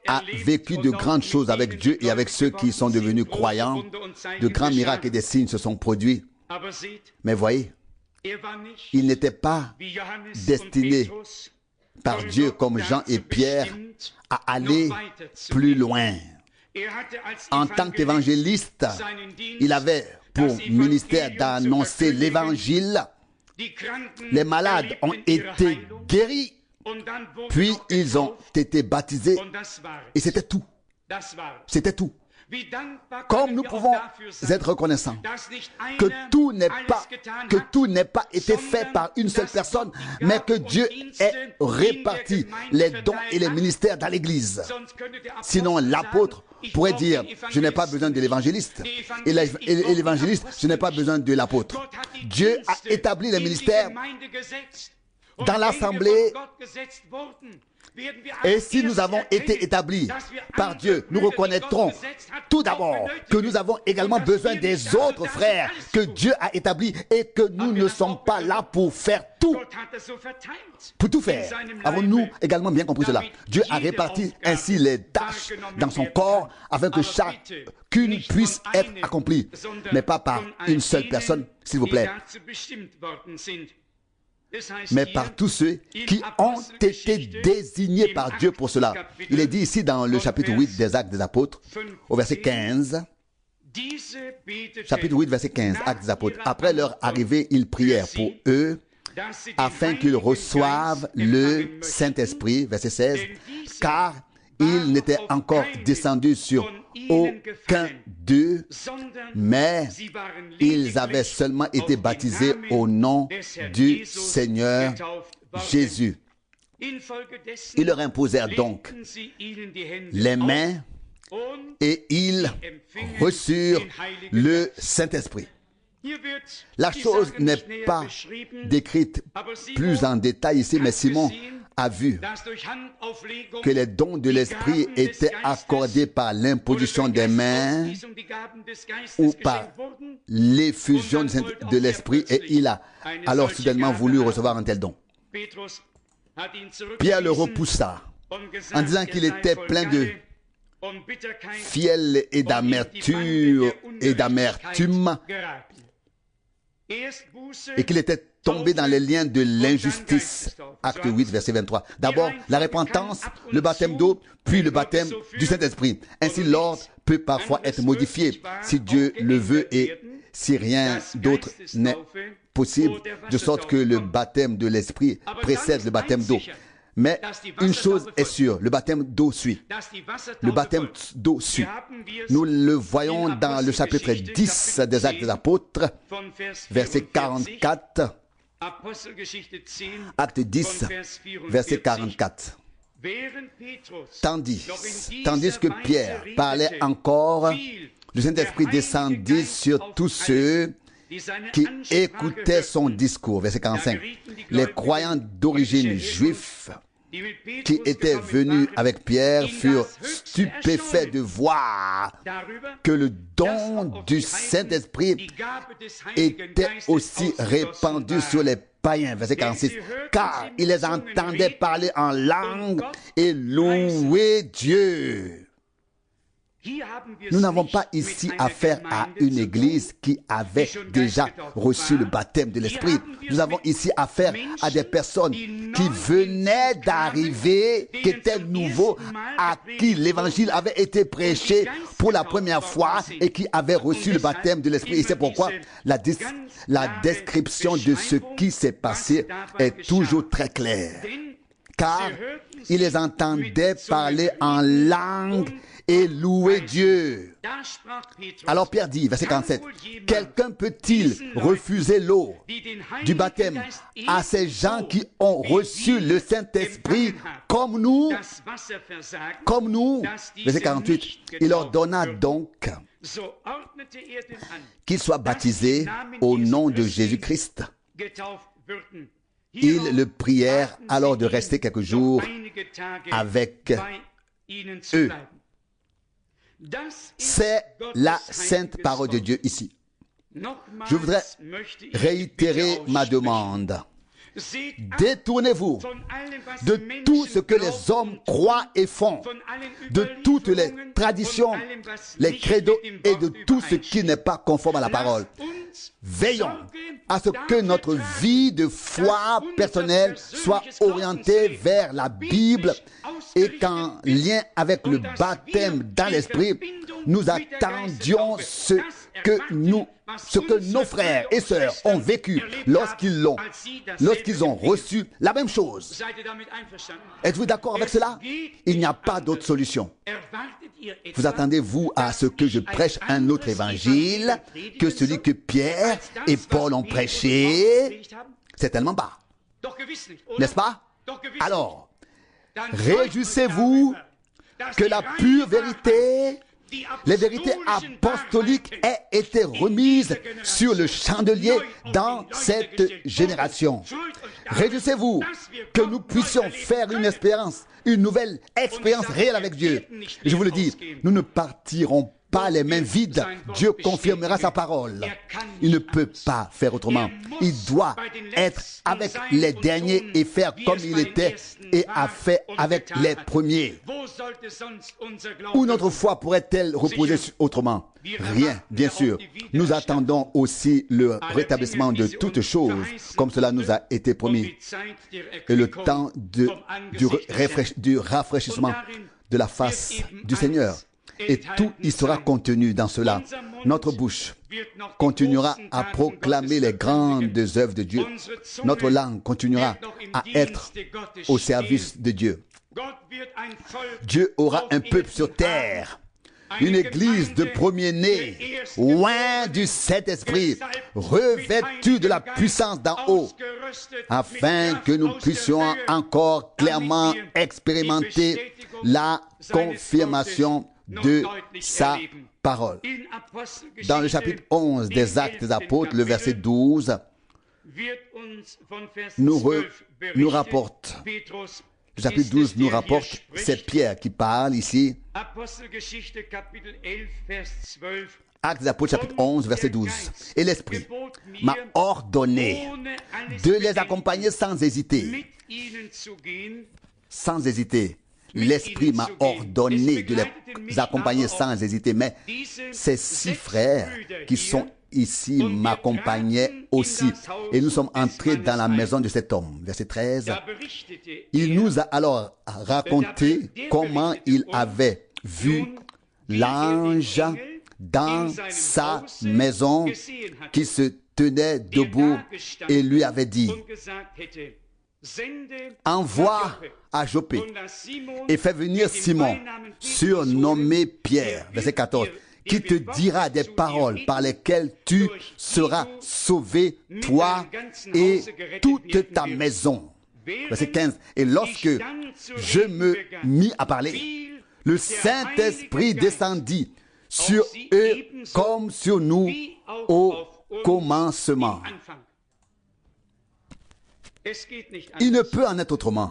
a vécu de grandes choses avec Dieu et avec ceux qui sont devenus croyants. De grands miracles et des signes se sont produits. Mais voyez, il n'était pas destiné par Dieu comme Jean et Pierre à aller plus loin. En tant qu'évangéliste, il avait pour ministère d'annoncer l'évangile. Les malades ont été guéris, puis ils ont été baptisés, et c'était tout. C'était tout. Comme nous pouvons être reconnaissants que tout n'est pas été fait par une seule personne, mais que Dieu ait réparti les dons et les ministères dans l'Église. Sinon, l'apôtre pourrait dire, je n'ai pas besoin de l'évangéliste. Et l'évangéliste, je n'ai pas besoin de l'apôtre. Dieu a établi les ministères dans l'assemblée. Et si nous avons été établis par Dieu, nous reconnaîtrons tout d'abord que nous avons également besoin des autres frères que Dieu a établis et que nous ne sommes pas là pour faire tout. Pour tout faire. Avons-nous également bien compris cela? Dieu a réparti ainsi les tâches dans son corps afin que chacune puisse être accomplie, mais pas par une seule personne, s'il vous plaît, mais par tous ceux qui ont été désignés par Dieu pour cela. Il est dit ici dans le chapitre 8 des Actes des Apôtres, au verset 15, chapitre 8, verset 15, Actes des Apôtres. Après leur arrivée, ils prièrent pour eux, afin qu'ils reçoivent le Saint-Esprit, verset 16, car il n'était encore descendu sur aucun d'eux, mais ils avaient seulement été baptisés au nom du Seigneur Jésus. Ils leur imposèrent donc les mains et ils reçurent le Saint-Esprit. La chose n'est pas décrite plus en détail ici, mais Simon a vu que les dons de l'Esprit étaient accordés par l'imposition des mains ou par l'effusion de l'Esprit, et il a alors soudainement voulu recevoir un tel don. Pierre le repoussa en disant qu'il était plein de fiel et d'amertume et qu'il était tombé dans les liens de l'injustice. Acte 8, verset 23. D'abord, la repentance, le baptême d'eau, puis le baptême du Saint-Esprit. Ainsi, l'ordre peut parfois être modifié si Dieu le veut et si rien d'autre n'est possible, de sorte que le baptême de l'Esprit précède le baptême d'eau. Mais une chose est sûre, le baptême d'eau suit. Le baptême d'eau suit. Nous le voyons dans le chapitre 10 des Actes des Apôtres, verset 44. Acte 10, verset 44. Tandis que Pierre parlait encore, le Saint-Esprit descendit sur tous ceux qui écoutaient son discours. Verset 45. Les croyants d'origine juive qui étaient venus avec Pierre furent stupéfaits de voir que le don du Saint-Esprit était aussi répandu sur les païens. Verset 46. Car ils les entendaient parler en langue et louer Dieu. Nous n'avons pas ici affaire à une église qui avait déjà reçu le baptême de l'Esprit. Nous avons ici affaire à des personnes qui venaient d'arriver, qui étaient nouveaux, à qui l'évangile avait été prêché pour la première fois et qui avaient reçu le baptême de l'Esprit. Et c'est pourquoi la description de ce qui s'est passé est toujours très claire. Car ils les entendaient parler en langue et louer Dieu. Alors Pierre dit, verset 47, quelqu'un peut-il refuser l'eau du baptême à ces gens qui ont reçu le Saint-Esprit comme nous? Verset 48, il leur donna donc qu'ils soient baptisés au nom de Jésus-Christ. Ils le prièrent alors de rester quelques jours avec eux. C'est la sainte parole de Dieu ici. Je voudrais réitérer ma demande. Détournez-vous de tout ce que les hommes croient et font, de toutes les traditions, les credos et de tout ce qui n'est pas conforme à la parole. Veillons à ce que notre vie de foi personnelle soit orientée vers la Bible et qu'en lien avec le baptême dans l'Esprit, nous attendions ce que nos frères et sœurs ont vécu lorsqu'ils ont reçu la même chose. Êtes-vous d'accord avec cela? Il n'y a pas d'autre solution. Vous attendez-vous à ce que je prêche un autre évangile que celui que Pierre et Paul ont prêché? C'est tellement bas. N'est-ce pas? Alors, réjouissez-vous que la pure vérité, les vérités apostoliques aient été remises sur le chandelier dans cette génération. Réjouissez-vous que nous puissions faire une nouvelle expérience réelle avec Dieu. Je vous le dis, nous ne partirons pas les mains vides. Dieu confirmera sa parole. Il ne peut pas faire autrement. Il doit être avec les derniers et faire comme il était et a fait avec les premiers. Où notre foi pourrait-elle reposer autrement? Rien, bien sûr. Nous attendons aussi le rétablissement de toutes choses, comme cela nous a été promis, et le temps du rafraîchissement de la face du Seigneur. Et tout y sera contenu dans cela. Notre bouche continuera à proclamer les grandes œuvres de Dieu. Notre langue continuera à être au service de Dieu. Dieu aura un peuple sur terre, une église de premiers-nés, loin du Saint-Esprit, revêtue de la puissance d'en haut, afin que nous puissions encore clairement expérimenter la confirmation de sa parole. Dans le chapitre 11 des Actes des Apôtres, le verset 12, nous rapporte, le chapitre 12 nous rapporte, c'est Pierre qui parle ici. Actes des Apôtres, chapitre 11, verset 12. Et l'Esprit m'a ordonné de les accompagner sans hésiter. Sans hésiter. L'Esprit m'a ordonné de les accompagner sans hésiter. Mais ces 6 frères qui sont ici m'accompagnaient aussi. Et nous sommes entrés dans la maison de cet homme. Verset 13. Il nous a alors raconté comment il avait vu l'ange dans sa maison qui se tenait debout et lui avait dit: envoie à Joppé et fais venir Simon, surnommé Pierre, verset 14, qui te dira des paroles par lesquelles tu seras sauvé, toi et toute ta maison. Verset 15, et lorsque je me mis à parler, le Saint-Esprit descendit sur eux comme sur nous au commencement. Il ne peut en être autrement.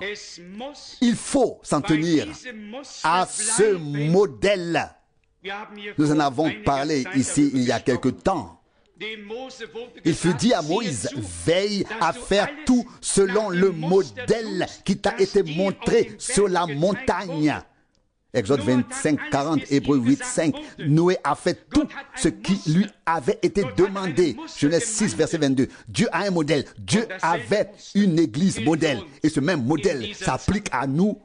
Il faut s'en tenir à ce modèle. Nous en avons parlé ici il y a quelque temps. Il fut dit à Moïse: veille à faire tout selon le modèle qui t'a été montré sur la montagne. Exode 25, 40, Hébreux 8, 5. Noé a fait tout ce qui lui avait été demandé. Genèse 6, verset 22. Dieu a un modèle. Dieu avait une église modèle. Et ce même modèle s'applique à nous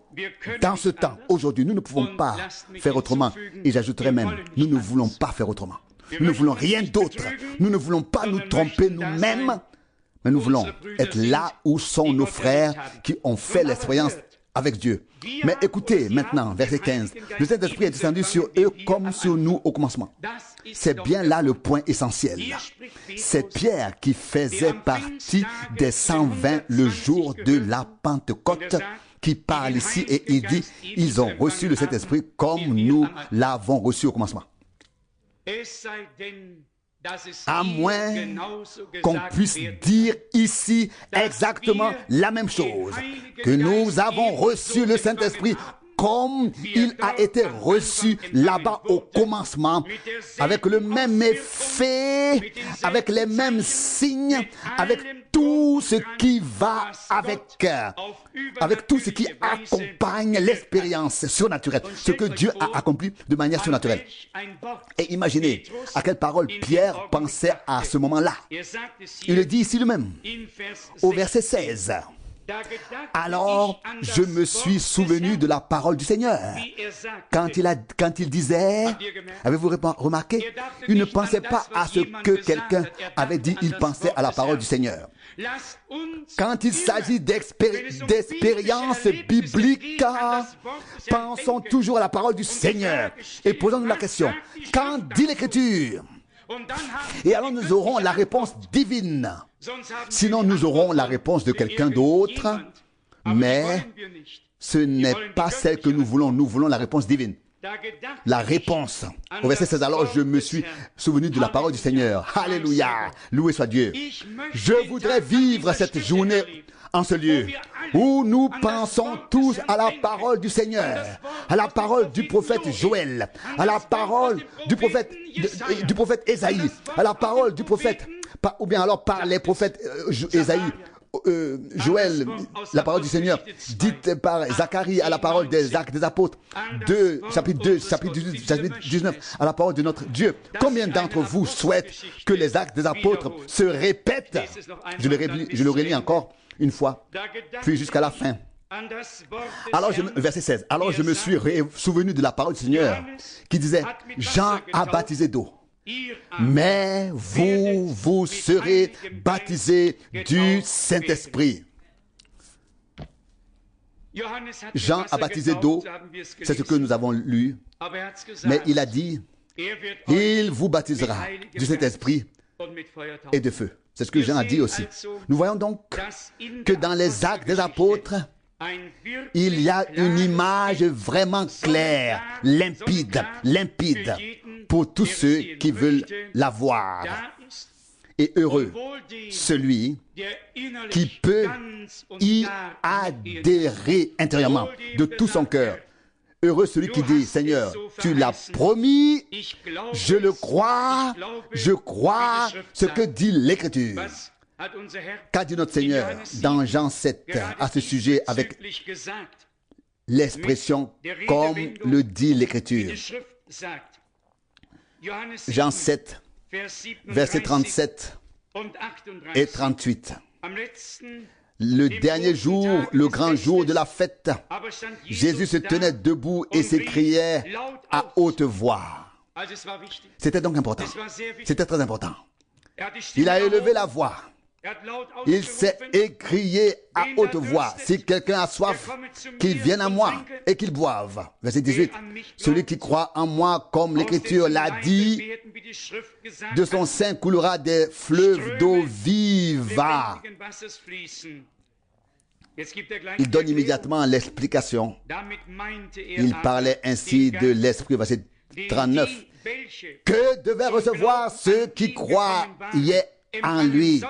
dans ce temps. Aujourd'hui, nous ne pouvons pas faire autrement. Et j'ajouterai même, nous ne voulons pas faire autrement. Nous ne voulons rien d'autre. Nous ne voulons pas nous tromper nous-mêmes. Mais nous voulons être là où sont nos frères qui ont fait l'expérience avec Dieu. Mais écoutez maintenant, verset 15. Le Saint-Esprit est descendu sur eux comme sur nous au commencement. C'est bien là le point essentiel. C'est Pierre qui faisait partie des 120 le jour de la Pentecôte qui parle ici et il dit: ils ont reçu le Saint-Esprit comme nous l'avons reçu au commencement. À moins qu'on puisse dire ici exactement la même chose, que nous avons reçu le Saint-Esprit comme il a été reçu là-bas au commencement, avec le même effet, avec les mêmes signes, avec tout ce qui va avec tout ce qui accompagne l'expérience surnaturelle, ce que Dieu a accompli de manière surnaturelle. Et imaginez à quelle parole Pierre pensait à ce moment-là. Il le dit ici lui-même, au verset 16. Alors, je me suis souvenu de la parole du Seigneur. Quand il disait, avez-vous remarqué, il ne pensait pas à ce que quelqu'un avait dit, il pensait à la parole du Seigneur. Quand il s'agit d'expériences bibliques, pensons toujours à la parole du Seigneur et posons-nous la question, qu'en dit l'Écriture? Et alors nous aurons la réponse divine. Sinon nous aurons la réponse de quelqu'un d'autre, mais ce n'est pas celle que nous voulons la réponse divine. La réponse. Au verset 16, alors je me suis souvenu de la parole du Seigneur. Alléluia, loué soit Dieu. Je voudrais vivre cette journée en ce lieu où nous pensons tous à la parole du Seigneur, à la parole du prophète Joël, à la parole du prophète Ésaïe, à la parole du prophète, ou bien alors par les prophètes Ésaïe, Joël, la parole du Seigneur, dite par Zacharie, à la parole des Actes des Apôtres, chapitre 19, à la parole de notre Dieu. Combien d'entre vous souhaitent que les Actes des Apôtres se répètent? Je le relis encore une fois, puis jusqu'à la fin. Alors, verset 16. Alors je me suis souvenu de la parole du Seigneur qui disait, Jean a baptisé d'eau, mais vous serez baptisés du Saint-Esprit. Jean a baptisé d'eau, c'est ce que nous avons lu, mais il a dit, il vous baptisera du Saint-Esprit et de feu. C'est ce que Jean a dit aussi. Nous voyons donc que dans les Actes des Apôtres, il y a une image vraiment claire, limpide, pour tous ceux qui veulent la voir. Et heureux celui qui peut y adhérer intérieurement de tout son cœur. Heureux celui qui dit, Seigneur, tu l'as promis, je le crois, je crois ce que dit l'Écriture. Qu'a dit notre Seigneur dans Jean 7 à ce sujet avec l'expression comme le dit l'Écriture? Jean 7, versets 37 et 38. Le dernier jour, le grand jour de la fête, Jésus se tenait debout et s'écriait à haute voix. C'était donc important. C'était très important. Il a élevé la voix. Il s'est écrié à haute voix. Si quelqu'un a soif, qu'il vienne à moi et qu'il boive. Verset 18. Celui qui croit en moi, comme l'Écriture l'a dit, de son sein coulera des fleuves d'eau vive. Il donne immédiatement l'explication. Il parlait ainsi de l'Esprit, verset 39. Que devaient recevoir ceux qui croyaient en lui,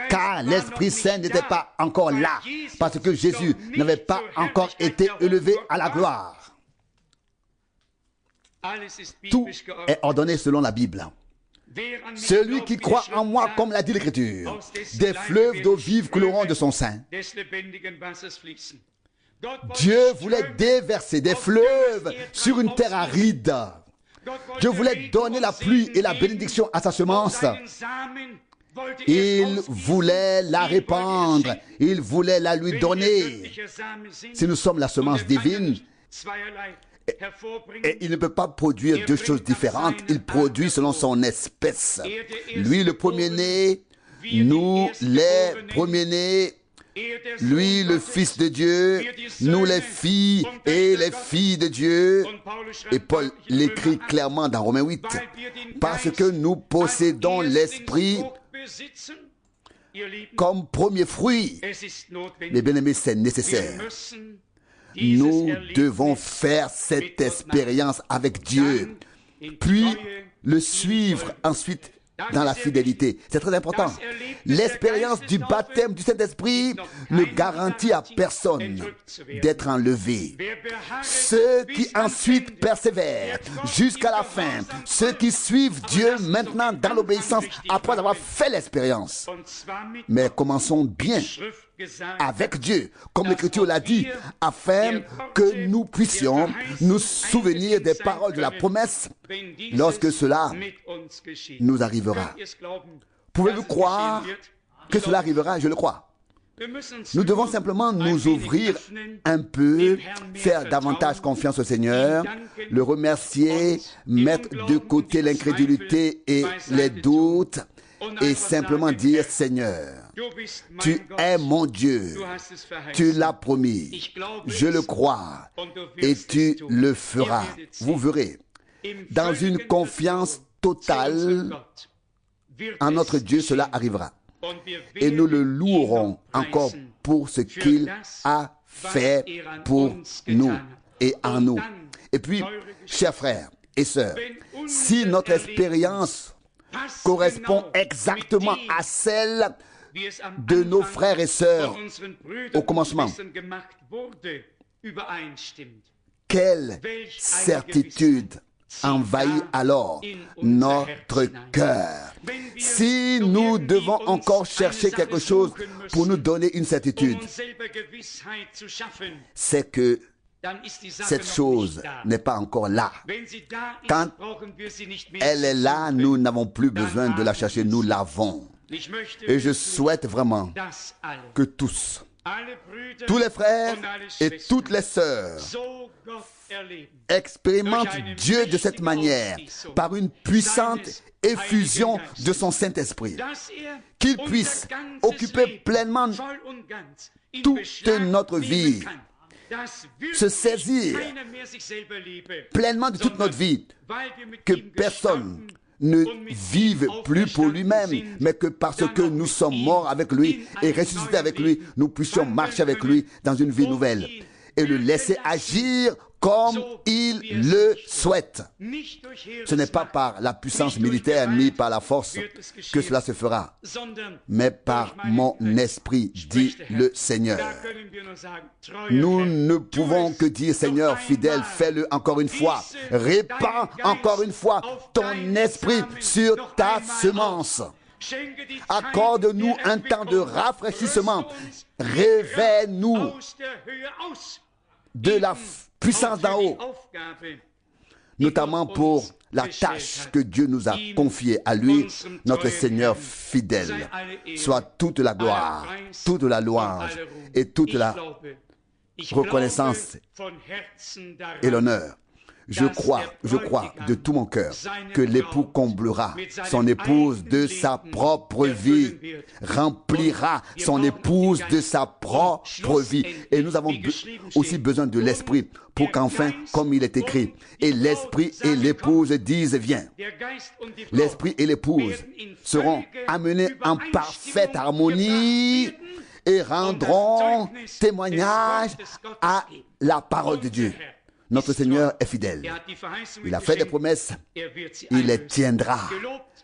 car l'Esprit Saint n'était pas encore là, parce que Jésus n'avait pas encore été élevé à la gloire. Tout est ordonné selon la Bible. Celui qui croit en moi, comme l'a dit l'Écriture, des fleuves d'eau vive couleront de son sein. Dieu voulait déverser des fleuves sur une terre aride. Dieu voulait donner la pluie et la bénédiction à sa semence. Il voulait la répandre. Il voulait la lui donner. Si nous sommes la semence divine, et il ne peut pas produire deux choses différentes. Il produit selon son espèce. Lui, le premier-né, nous, les premiers-nés, lui, le Fils de Dieu, nous, les filles et les filles de Dieu. Et Paul l'écrit clairement dans Romains 8. Parce que nous possédons l'Esprit comme premier fruit. Mais bien aimés, c'est nécessaire. Nous devons faire cette expérience avec Dieu, puis le suivre ensuite dans la fidélité. C'est très important. L'expérience du baptême du Saint-Esprit ne garantit à personne d'être enlevé. Ceux qui ensuite persévèrent jusqu'à la fin, ceux qui suivent Dieu maintenant dans l'obéissance après avoir fait l'expérience. Mais commençons bien avec Dieu, comme l'Écriture l'a dit, afin que nous puissions nous souvenir des paroles de la promesse lorsque cela nous arrivera. Pouvez-vous croire que cela arrivera? Je le crois. Nous devons simplement nous ouvrir un peu, faire davantage confiance au Seigneur, le remercier, mettre de côté l'incrédulité et les doutes et simplement dire: Seigneur, tu es mon Dieu, tu l'as promis, je le crois et tu le feras. Vous verrez, dans une confiance totale en notre Dieu, cela arrivera. Et nous le louerons encore pour ce qu'il a fait pour nous et en nous. Et puis, chers frères et sœurs, si notre expérience correspond exactement à celle de nos frères et sœurs au commencement, quelle certitude envahit alors notre cœur. Si nous devons encore chercher quelque chose pour nous donner une certitude, c'est que cette chose n'est pas encore là. Quand elle est là, nous n'avons plus besoin de la chercher, nous l'avons. Et je souhaite vraiment que tous les frères et toutes les sœurs expérimentent Dieu de cette manière, par une puissante effusion de son Saint-Esprit, qu'il puisse occuper pleinement toute notre vie, se saisir pleinement de toute notre vie, que personne ne vive plus pour lui-même, mais que parce que nous sommes morts avec lui et ressuscités avec lui, nous puissions marcher avec lui dans une vie nouvelle et le laisser agir comme il le souhaite. Ce n'est pas par la puissance militaire ni par la force que cela se fera, mais par mon esprit, dit le Seigneur. Nous ne pouvons que dire: Seigneur fidèle, fais-le encore une fois. Répands encore une fois ton esprit sur ta semence. Accorde-nous un temps de rafraîchissement. Réveille-nous de la puissance d'en haut, notamment pour la tâche que Dieu nous a confiée à lui, notre Seigneur fidèle. Soit toute la gloire, toute la louange et toute la reconnaissance et l'honneur. Je crois de tout mon cœur que l'époux comblera son épouse de sa propre vie, remplira son épouse de sa propre vie. Et nous avons aussi besoin de l'esprit pour qu'enfin, comme il est écrit, et l'esprit et l'épouse disent: viens. L'esprit et l'épouse seront amenés en parfaite harmonie et rendront témoignage à la parole de Dieu. Notre Seigneur est fidèle. Il a fait des promesses, il les tiendra.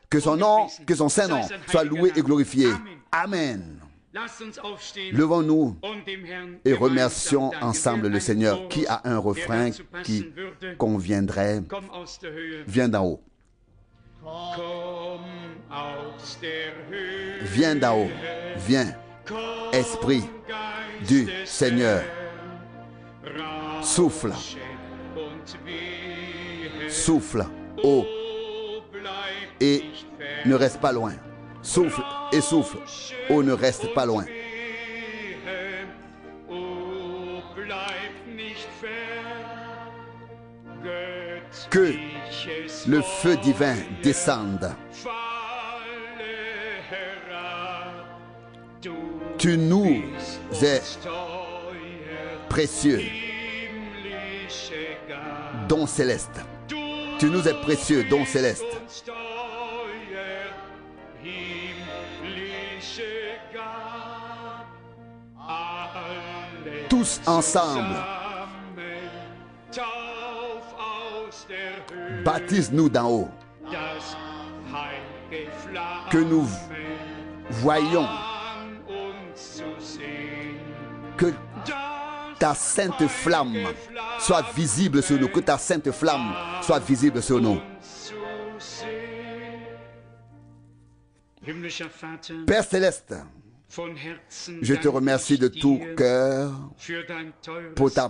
Que son nom, que son saint nom soit loué et glorifié. Amen. Levons-nous et remercions ensemble le Seigneur qui a un refrain qui conviendrait. Viens d'en haut. Viens d'en haut. Viens, Esprit du Seigneur. Souffle. Souffle, oh, et ne reste pas loin. Souffle et souffle, oh, ne reste pas loin. Que le feu divin descende. Tu nous es précieux. Don céleste. Tu nous es précieux, don céleste. Tous ensemble, baptise-nous d'en haut. Que nous voyons que ta sainte flamme soit visible sur nous, que ta sainte flamme soit visible sur nous. Père céleste, je te remercie de tout cœur pour ta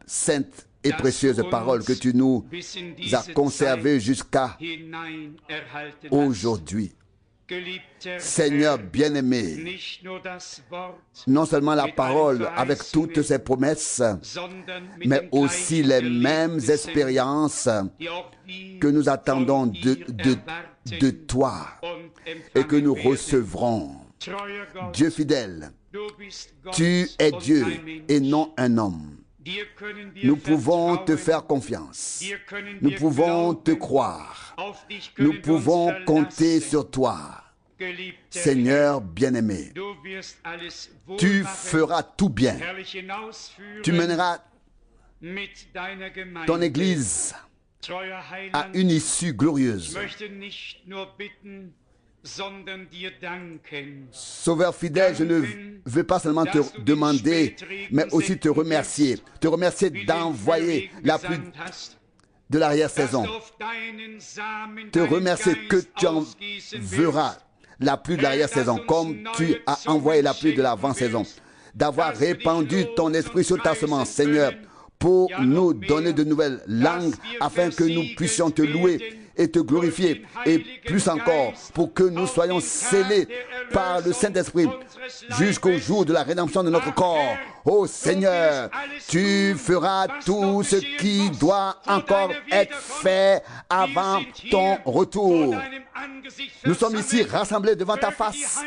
sainte et précieuse parole que tu nous as conservée jusqu'à aujourd'hui. Seigneur bien-aimé, non seulement la parole avec toutes ses promesses, mais aussi les mêmes expériences que nous attendons de toi et que nous recevrons. Dieu fidèle, tu es Dieu et non un homme. Nous pouvons te faire confiance. Nous pouvons te croire. Nous pouvons compter sur toi. Seigneur bien-aimé, tu feras tout bien. Tu mèneras ton Église à une issue glorieuse. Sauveur fidèle, je ne veux pas seulement te demander, mais aussi te remercier. Te remercier d'envoyer la pluie de l'arrière-saison. Te remercier que tu enverras la pluie de l'arrière-saison, comme tu as envoyé la pluie de l'avant-saison. D'avoir répandu ton esprit sur ta semence, Seigneur, pour nous donner de nouvelles langues, afin que nous puissions te louer et te glorifier, et plus encore, pour que nous soyons scellés par le Saint-Esprit jusqu'au jour de la rédemption de notre corps. Ô Seigneur, tu feras tout ce qui doit encore être fait avant ton retour. Nous sommes ici rassemblés devant ta face.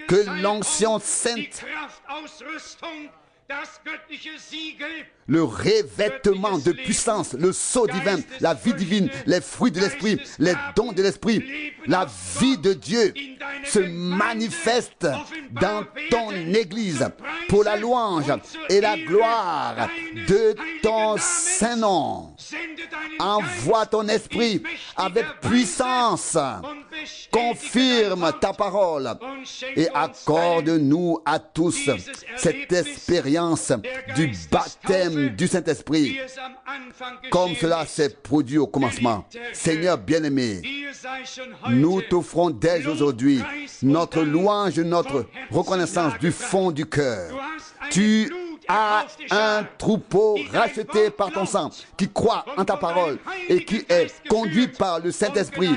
Que l'onction sainte, le revêtement de puissance, le sceau divin, la vie divine, les fruits de l'esprit, les dons de l'esprit, la vie de Dieu se manifeste dans ton Église pour la louange et la gloire de ton Saint-Nom. Envoie ton esprit avec puissance, confirme ta parole et accorde-nous à tous cette expérience du baptême du Saint-Esprit, comme cela s'est produit au commencement. Seigneur bien-aimé, nous t'offrons dès aujourd'hui notre louange, notre reconnaissance du fond du cœur. Tu as un troupeau racheté par ton sang, qui croit en ta parole et qui est conduit par le Saint-Esprit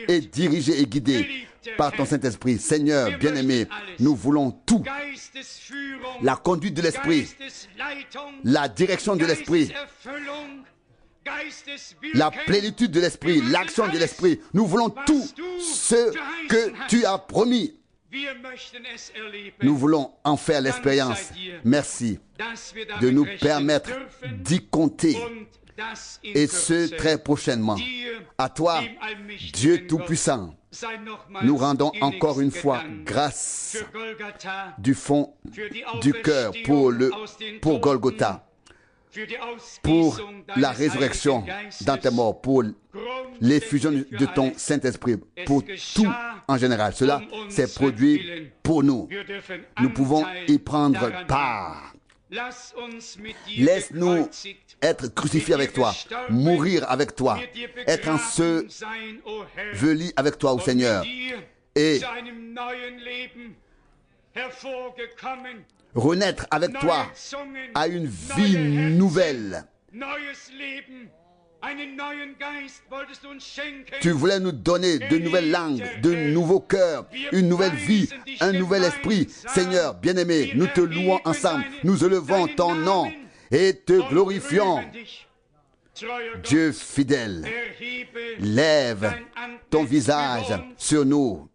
et dirigé et guidé par ton Saint-Esprit. Seigneur bien-aimé, nous voulons tout. La conduite de l'Esprit, la direction de l'Esprit, la plénitude de l'Esprit, l'action de l'Esprit. Nous voulons tout ce que tu as promis. Nous voulons en faire l'expérience. Merci de nous permettre d'y compter. Et ce, très prochainement. À toi, Dieu Tout-Puissant, nous rendons encore une fois grâce du fond du cœur pour Golgotha, pour la résurrection dans tes morts, pour l'effusion de ton Saint-Esprit, pour tout en général. Cela s'est produit pour nous. Nous pouvons y prendre part. Laisse-nous être crucifiés avec toi, mourir avec toi, être ensevelis avec toi, ô Seigneur, et renaître avec toi à une vie nouvelle. Tu voulais nous donner de nouvelles langues, de nouveaux cœurs, une nouvelle vie, un nouvel esprit. Seigneur, bien-aimé, nous te louons ensemble, nous élevons ton nom et te glorifions. Dieu fidèle, lève ton visage sur nous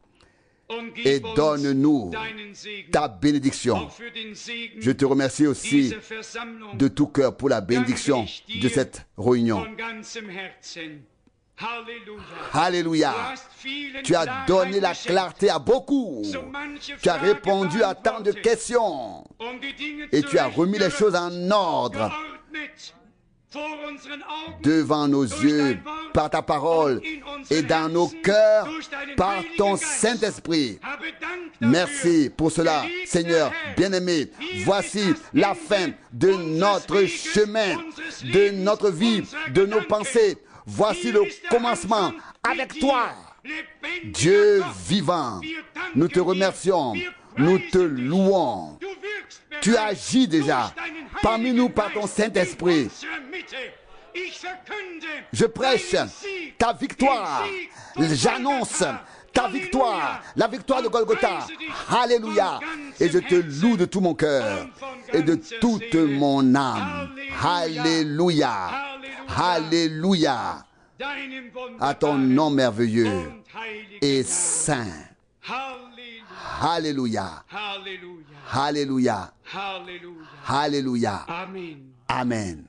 et donne-nous ta bénédiction. Je te remercie aussi de tout cœur pour la bénédiction de cette réunion. Alléluia. Tu as donné la clarté à beaucoup. Tu as répondu à tant de questions. Et tu as remis les choses en ordre. devant nos yeux par ta parole et dans nos cœurs par ton Saint-Esprit. Merci pour cela, Seigneur bien-aimé. Voici la fin de notre chemin, de notre vie, de nos pensées. Voici le commencement avec toi, Dieu vivant. Nous te remercions, nous te louons. Tu agis déjà parmi nous par ton Saint-Esprit. Je prêche ta victoire. J'annonce ta victoire, la victoire de Golgotha. Alléluia. Et je te loue de tout mon cœur et de toute mon âme. Alléluia. Alléluia. À ton nom merveilleux et saint. Alléluia. Alléluia. Alléluia. Amen.